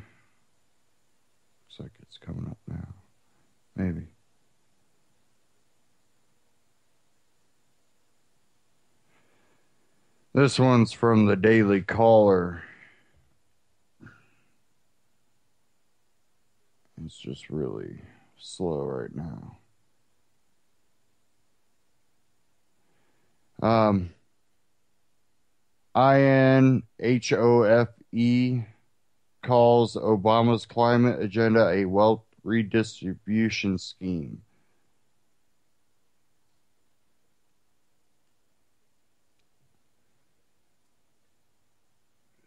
looks like it's coming up now. Maybe. This one's from the Daily Caller. It's just really slow right now. INHOFE calls Obama's climate agenda a wealth redistribution scheme.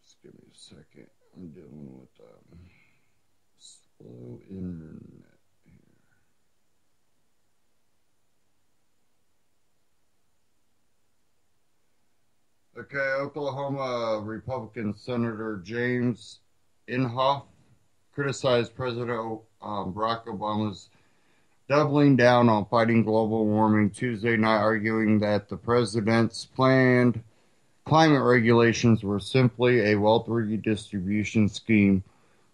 Just give me a second. I'm dealing with slow internet here. Okay, Oklahoma Republican Senator James Inhofe criticized President Barack Obama's doubling down on fighting global warming Tuesday night, arguing that the president's planned climate regulations were simply a wealth redistribution scheme,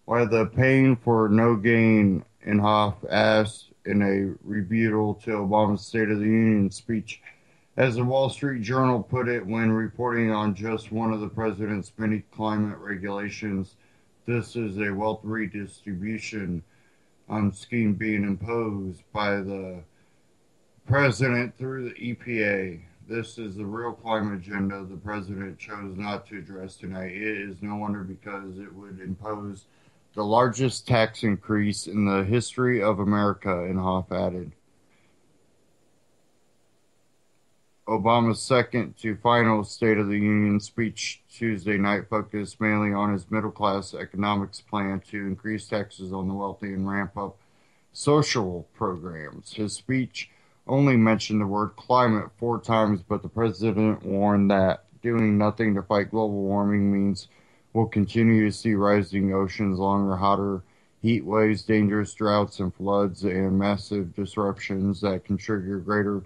while the pain for no gain, Inhofe asked in a rebuttal to Obama's State of the Union speech. As the Wall Street Journal put it when reporting on just one of the president's many climate regulations, this is a wealth redistribution scheme being imposed by the president through the EPA. This is the real climate agenda the president chose not to address tonight. It is no wonder because it would impose the largest tax increase in the history of America, Inhofe added. Obama's second to final State of the Union speech Tuesday night focused mainly on his middle-class economics plan to increase taxes on the wealthy and ramp up social programs. His speech only mentioned the word climate 4 times, but the president warned that doing nothing to fight global warming means we'll continue to see rising oceans, longer, hotter heat waves, dangerous droughts and floods, and massive disruptions that can trigger greater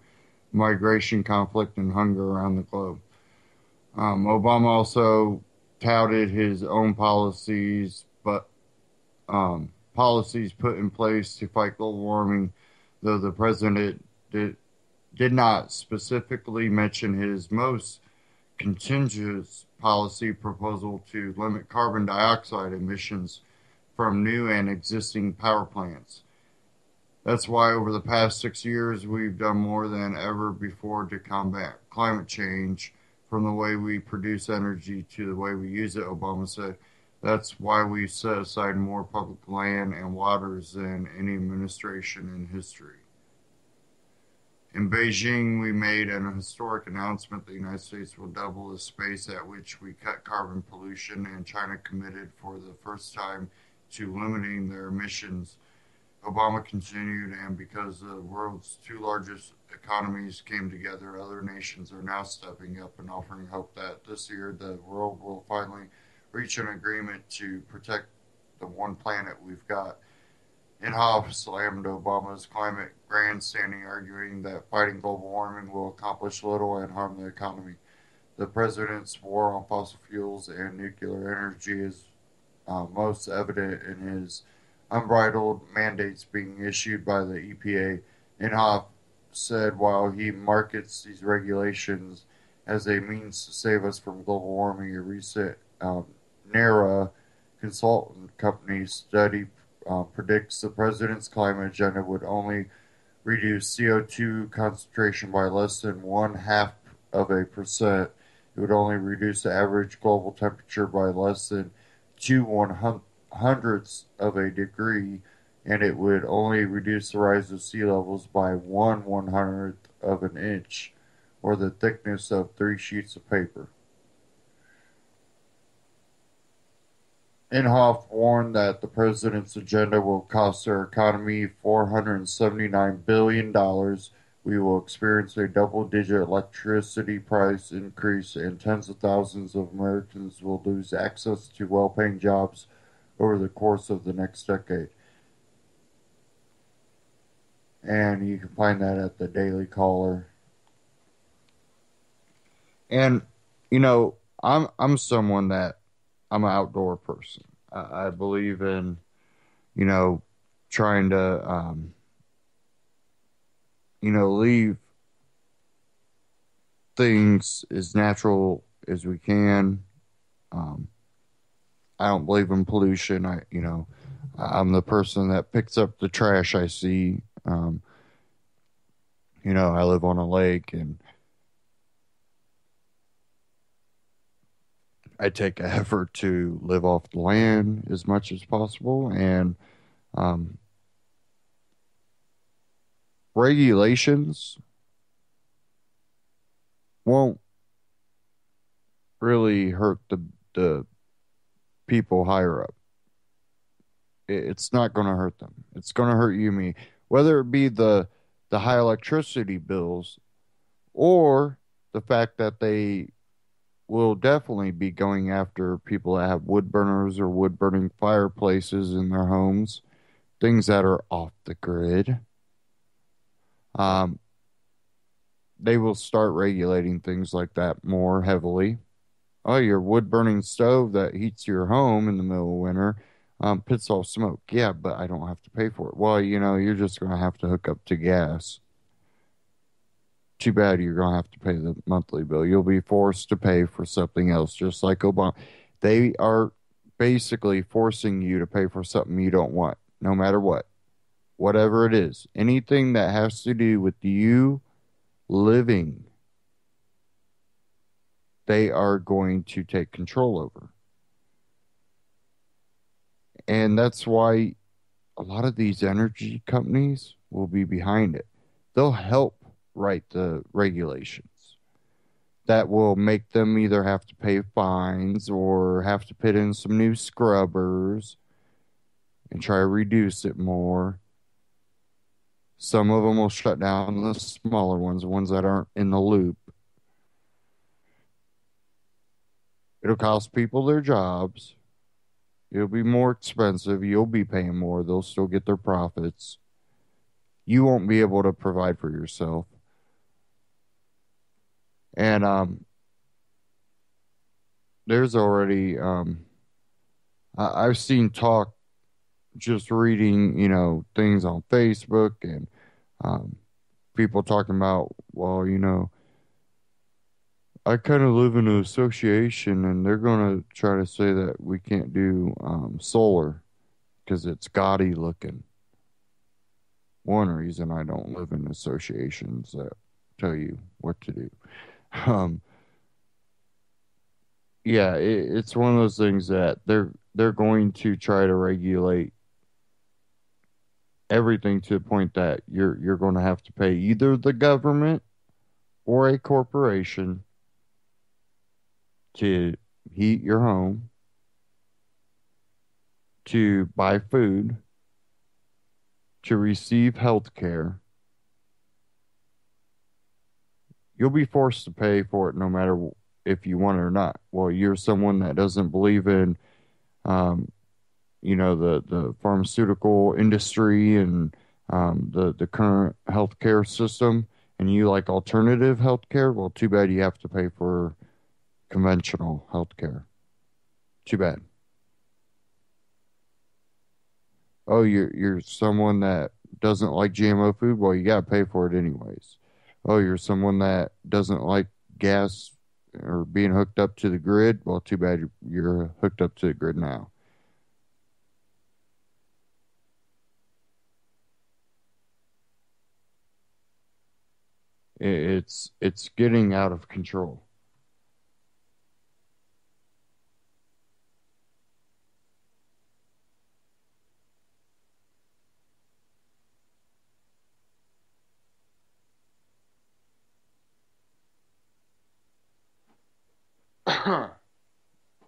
migration, conflict, and hunger around the globe. Obama also touted his own policies, but policies put in place to fight global warming, though the president did not specifically mention his most contentious policy proposal to limit carbon dioxide emissions from new and existing power plants. That's why over the past 6 years, we've done more than ever before to combat climate change, from the way we produce energy to the way we use it, Obama said. That's why we set aside more public land and waters than any administration in history. In Beijing, we made an historic announcement the United States will double the space at which we cut carbon pollution, and China committed for the first time to limiting their emissions. Obama continued, and because the world's 2 largest economies came together, other nations are now stepping up and offering hope that this year the world will finally reach an agreement to protect the one planet we've got. Inhofe slammed Obama's climate grandstanding, arguing that fighting global warming will accomplish little and harm the economy. The president's war on fossil fuels and nuclear energy is most evident in his unbridled mandates being issued by the EPA. Inhofe said while he markets these regulations as a means to save us from global warming, a recent NARA consultant company study predicts the president's climate agenda would only reduce CO2 concentration by less than 0.5%. It would only reduce the average global temperature by less than 2/100ths of a degree, and it would only reduce the rise of sea levels by 1/100th of an inch, or the thickness of 3 sheets of paper. Inhofe warned that the president's agenda will cost our economy $479 billion. We will experience a double-digit electricity price increase, and tens of thousands of Americans will lose access to well-paying jobs over the course of the next decade. And you can find that at the Daily Caller. And, you know, I'm someone that I'm an outdoor person. I believe in, you know, trying to, leave things as natural as we can. I don't believe in pollution. I'm the person that picks up the trash I see. I live on a lake, and I take an effort to live off the land as much as possible, and regulations won't really hurt the people higher up. It's not going to hurt them. It's going to hurt you and me, whether it be the high electricity bills or the fact that they will definitely be going after people that have wood burners or wood burning fireplaces in their homes, things that are off the grid. They will start regulating things like that more heavily. Oh, your wood burning stove that heats your home in the middle of winter pits off smoke. Yeah, but I don't have to pay for it. Well, you're just going to have to hook up to gas. Too bad you're going to have to pay the monthly bill. You'll be forced to pay for something else, just like Obama. They are basically forcing you to pay for something you don't want, no matter what. Whatever it is. Anything that has to do with you living, they are going to take control over. And that's why a lot of these energy companies will be behind it. They'll help write the regulations that will make them either have to pay fines or have to put in some new scrubbers and try to reduce it more. Some of them will shut down the smaller ones, the ones that aren't in the loop. It'll cost people their jobs. It'll be more expensive. You'll be paying more. They'll still get their profits. You won't be able to provide for yourself. And there's already I've seen talk, just reading, things on Facebook, and people talking about, well, I kind of live in an association, and they're going to try to say that we can't do solar because it's gaudy looking. One reason I don't live in associations that tell you what to do. Yeah, it's one of those things that they're going to try to regulate everything to the point that you're going to have to pay either the government or a corporation to heat your home, to buy food, to receive health care. You'll be forced to pay for it no matter if you want it or not. Well, you're someone that doesn't believe in, the pharmaceutical industry and the current healthcare system, and you like alternative healthcare. Well, too bad you have to pay for conventional healthcare. Too bad. Oh, you're someone that doesn't like GMO food. Well, you got to pay for it anyways. Oh, you're someone that doesn't like gas or being hooked up to the grid. Well, too bad you're hooked up to the grid now. It's getting out of control.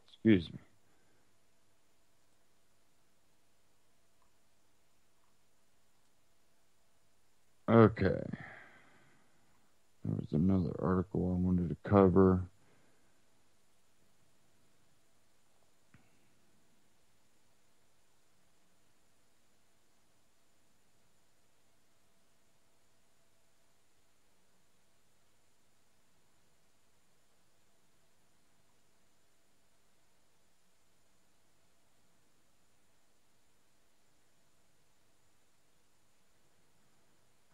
Excuse me. Okay. There was another article I wanted to cover.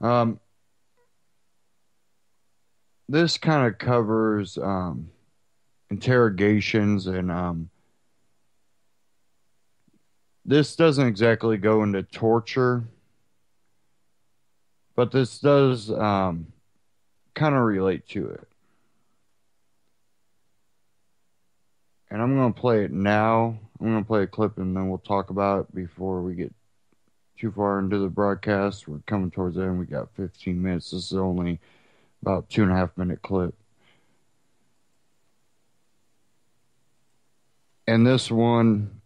Um, this kind of covers interrogations, and this doesn't exactly go into torture, but this does kind of relate to it. And I'm going to play it now. I'm going to play a clip and then we'll talk about it before we get too far into the broadcast. We're coming towards the end. We got 15 minutes. This is only about 2.5 minute clip. And this one,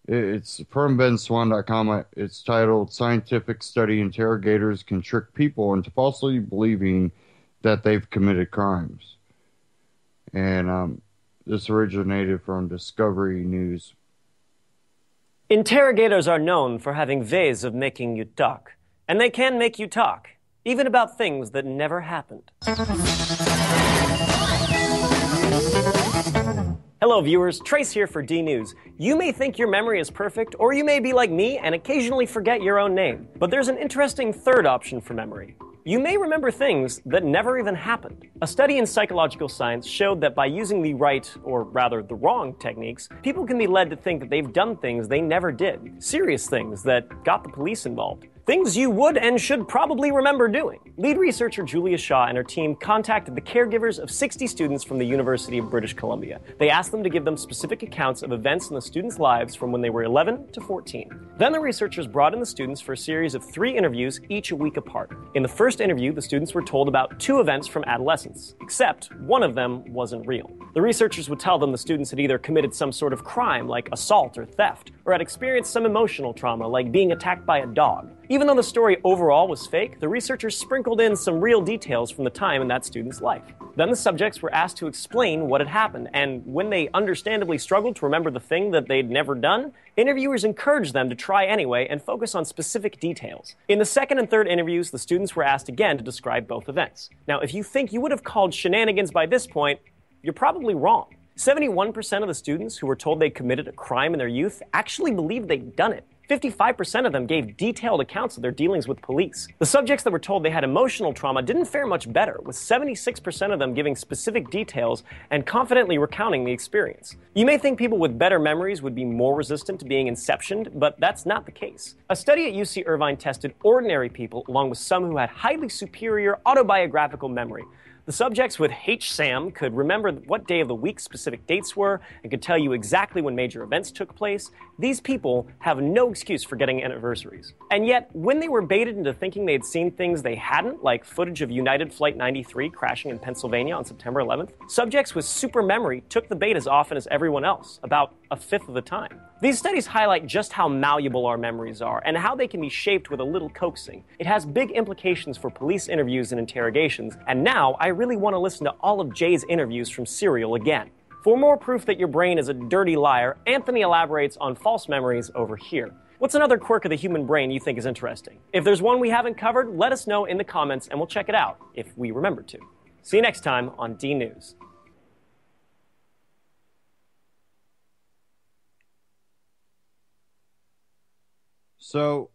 it's from benswan.com. It's titled Scientific Study Interrogators Can Trick People into Falsely Believing that They've Committed Crimes. And this originated from Discovery News. Interrogators are known for having ways of making you talk. And they can make you talk, even about things that never happened. Hello viewers, Trace here for D News. You may think your memory is perfect, or you may be like me and occasionally forget your own name. But there's an interesting third option for memory. You may remember things that never even happened. A study in psychological science showed that by using the right, or rather the wrong, techniques, people can be led to think that they've done things they never did. Serious things that got the police involved. Things you would and should probably remember doing. Lead researcher Julia Shaw and her team contacted the caregivers of 60 students from the University of British Columbia. They asked them to give them specific accounts of events in the students' lives from when they were 11 to 14. Then the researchers brought in the students for a series of 3 interviews, each a week apart. In the first interview, the students were told about 2 events from adolescence, except one of them wasn't real. The researchers would tell them the students had either committed some sort of crime, like assault or theft, or had experienced some emotional trauma, like being attacked by a dog. Even though the story overall was fake, the researchers sprinkled in some real details from the time in that student's life. Then the subjects were asked to explain what had happened, and when they understandably struggled to remember the thing that they'd never done, interviewers encouraged them to try anyway and focus on specific details. In the second and third interviews, the students were asked again to describe both events. Now, if you think you would have called shenanigans by this point, you're probably wrong. 71% of the students who were told they committed a crime in their youth actually believed they'd done it. 55% of them gave detailed accounts of their dealings with police. The subjects that were told they had emotional trauma didn't fare much better, with 76% of them giving specific details and confidently recounting the experience. You may think people with better memories would be more resistant to being inceptioned, but that's not the case. A study at UC Irvine tested ordinary people along with some who had highly superior autobiographical memory. The subjects with HSAM could remember what day of the week specific dates were and could tell you exactly when major events took place. These people have no excuse for getting anniversaries. And yet, when they were baited into thinking they had seen things they hadn't, like footage of United Flight 93 crashing in Pennsylvania on September 11th, subjects with super memory took the bait as often as everyone else, about a fifth of the time. These studies highlight just how malleable our memories are and how they can be shaped with a little coaxing. It has big implications for police interviews and interrogations, and now I really want to listen to all of Jay's interviews from Serial again. For more proof that your brain is a dirty liar, Anthony elaborates on false memories over here. What's another quirk of the human brain you think is interesting? If there's one we haven't covered, let us know in the comments and we'll check it out, if we remember to. See you next time on D News. So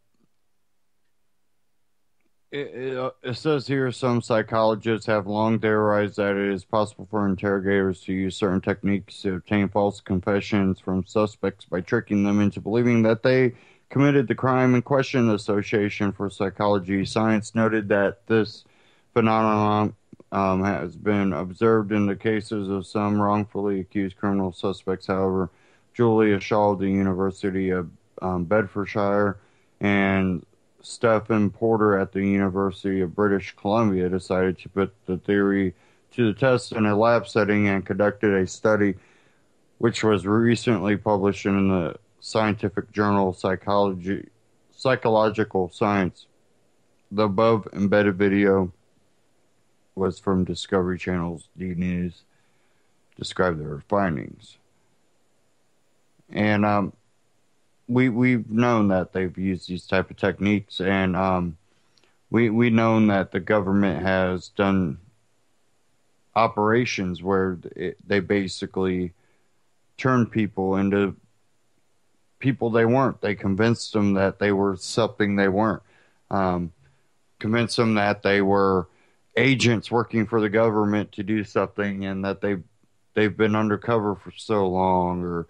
it says here some psychologists have long theorized that it is possible for interrogators to use certain techniques to obtain false confessions from suspects by tricking them into believing that they committed the crime in question. The Association for Psychology Science noted that this phenomenon has been observed in the cases of some wrongfully accused criminal suspects. However, Julia Shaw of the University of Bedfordshire and Stephen Porter at the University of British Columbia decided to put the theory to the test in a lab setting and conducted a study which was recently published in the scientific journal Psychological Science. The above embedded video was from Discovery Channel's D News, described their findings. And we've known that they've used these type of techniques, and we've known that the government has done operations where they basically turned people into people they weren't. They convinced them that they were something they weren't. Convinced them that they were agents working for the government to do something, and that they've been undercover for so long, or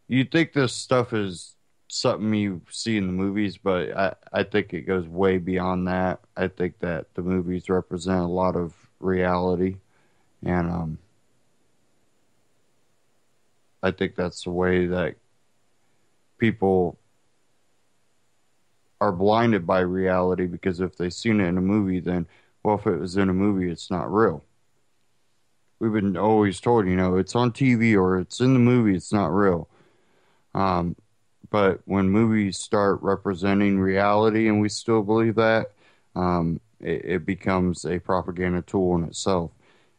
you think this stuff is something you see in the movies, but I think it goes way beyond that. I think that the movies represent a lot of reality, and I think that's the way that people are blinded by reality, because if they've seen it in a movie, then, well, if it was in a movie, it's not real. We've been always told, it's on TV or it's in the movie, it's not real. But when movies start representing reality and we still believe that, it becomes a propaganda tool in itself.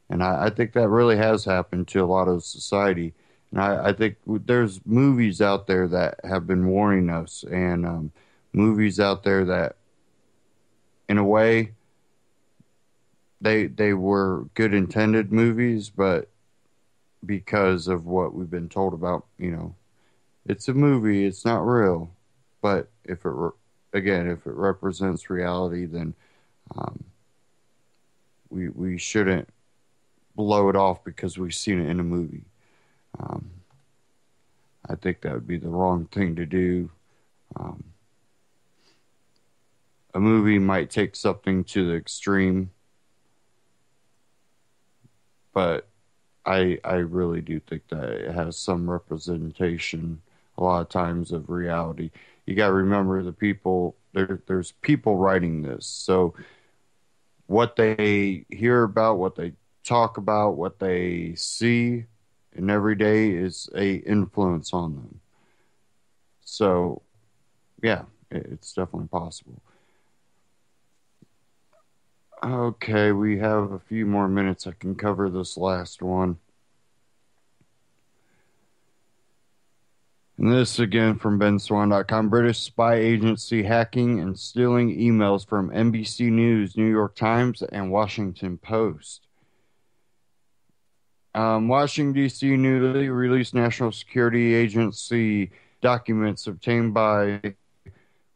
And I think that really has happened to a lot of society. And I think there's movies out there that have been warning us, and movies out there that, in a way, they were good intended movies, but because of what we've been told about, it's a movie, it's not real. But if it represents reality, then we shouldn't blow it off because we've seen it in a movie. I think that would be the wrong thing to do. A movie might take something to the extreme, but I really do think that it has some representation a lot of times of reality. You got to remember the people, there's people writing this. So what they hear about, what they talk about, what they see in every day is a influence on them. So, yeah, it's definitely possible. Okay, we have a few more minutes. I can cover this last one. And this again from benswan.com. British spy agency hacking and stealing emails from NBC News, New York Times, and Washington Post. Washington, D.C. newly released National Security Agency documents obtained by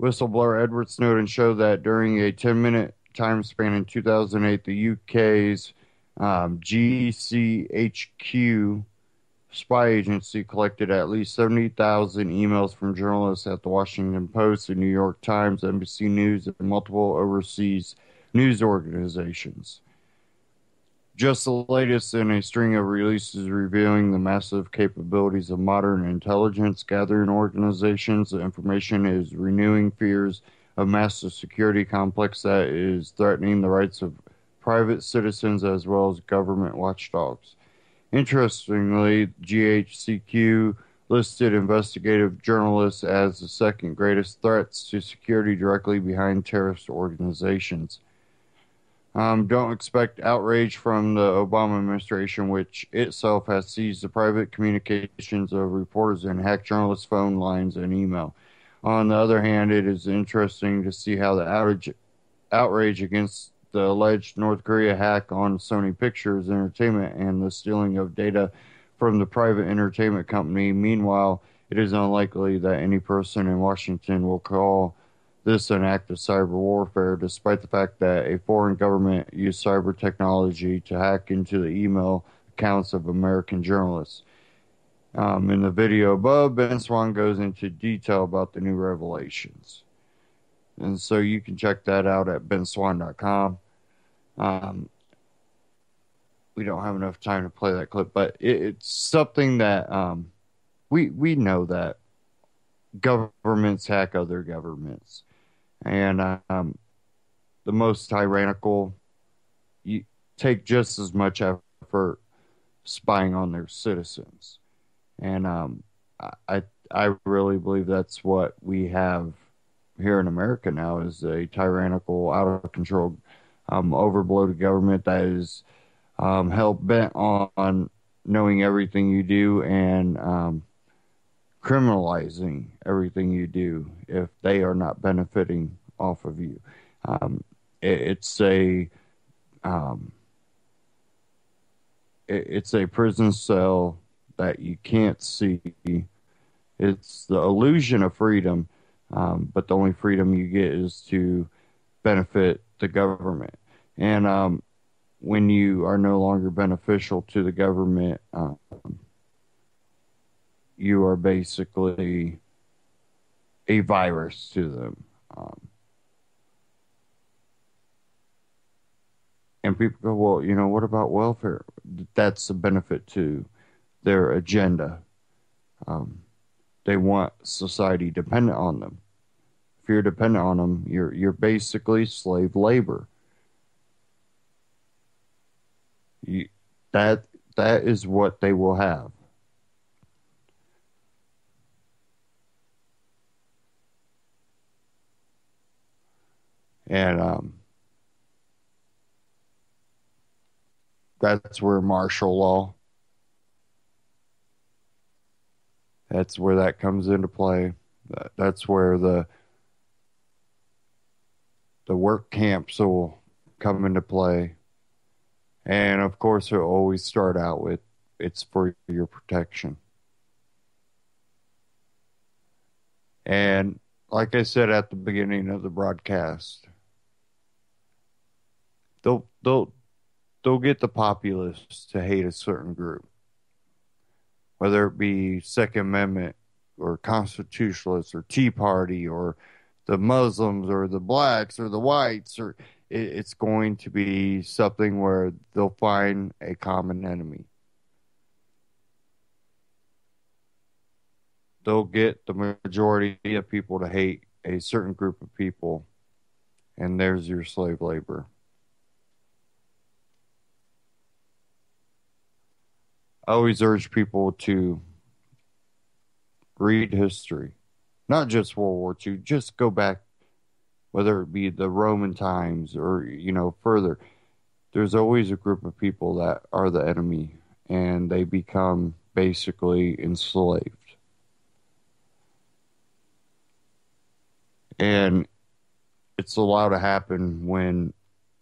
whistleblower Edward Snowden show that during a 10-minute time span in 2008, the UK's GCHQ spy agency collected at least 70,000 emails from journalists at the Washington Post, the New York Times, NBC News, and multiple overseas news organizations. Just the latest in a string of releases revealing the massive capabilities of modern intelligence gathering organizations. The information is renewing fears of massive security complex that is threatening the rights of private citizens as well as government watchdogs. Interestingly, GHCQ listed investigative journalists as the second greatest threats to security, directly behind terrorist organizations. Don't expect outrage from the Obama administration, which itself has seized the private communications of reporters and hacked journalists' phone lines and email. On the other hand, it is interesting to see how the outrage against the alleged North Korea hack on Sony Pictures Entertainment and the stealing of data from the private entertainment company, meanwhile, it is unlikely that any person in Washington will call this an act of cyber warfare, despite the fact that a foreign government used cyber technology to hack into the email accounts of American journalists. In the video above, Ben Swan goes into detail about the new revelations. And so you can check that out at benswan.com. We don't have enough time to play that clip, but it's something that we know that governments hack other governments. And the most tyrannical take just as much effort spying on their citizens. And I really believe that's what we have here in America now, is a tyrannical, out of control, overbloated government that is hell bent on knowing everything you do and criminalizing everything you do if they are not benefiting off of you. It's a prison cell that you can't see. It's the illusion of freedom, but the only freedom you get is to benefit the government. And when you are no longer beneficial to the government, you are basically a virus to them. And people go, well, what about welfare? That's a benefit to their agenda. They want society dependent on them. If you're dependent on them, you're basically slave labor. That is what they will have. And that's where martial law, that's where that comes into play. That's where the work camps will come into play. And of course, it'll always start out with, it's for your protection. And like I said at the beginning of the broadcast, they'll get the populace to hate a certain group, whether it be Second Amendment or Constitutionalists or Tea Party or the Muslims or the blacks or the whites, or it's going to be something where they'll find a common enemy. They'll get the majority of people to hate a certain group of people, and there's your slave labor. I always urge people to read history, not just World War II, just go back, whether it be the Roman times or, further. There's always a group of people that are the enemy, and they become basically enslaved. And it's allowed to happen when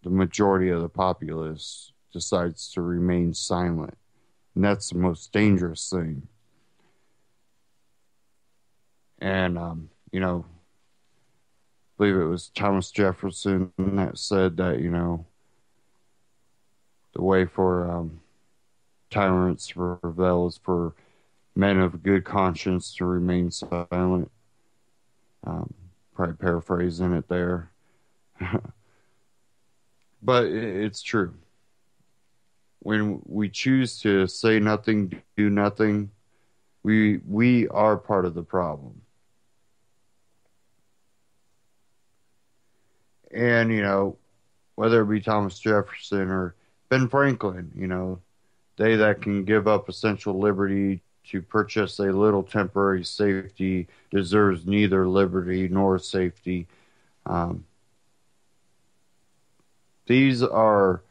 the majority of the populace decides to remain silent. And that's the most dangerous thing. And, I believe it was Thomas Jefferson that said that, the way for tyrants to prevail is for men of good conscience to remain silent. Probably paraphrasing it there. But it's true. When we choose to say nothing, do nothing, we are part of the problem. And, whether it be Thomas Jefferson or Ben Franklin, they that can give up essential liberty to purchase a little temporary safety deserves neither liberty nor safety. These are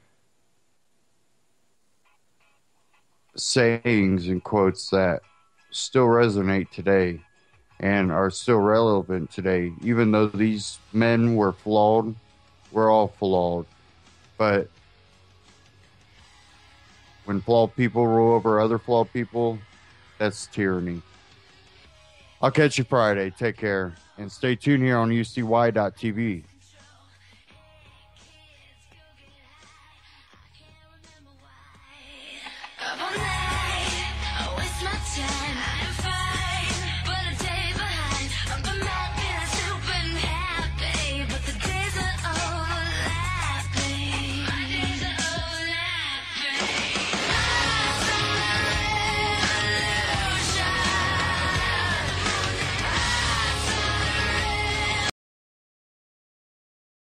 sayings and quotes that still resonate today and are still relevant today. Even though these men were flawed, we're all flawed. But when flawed people rule over other flawed people, that's tyranny. I'll catch you Friday. Take care. And stay tuned here on UCY.tv.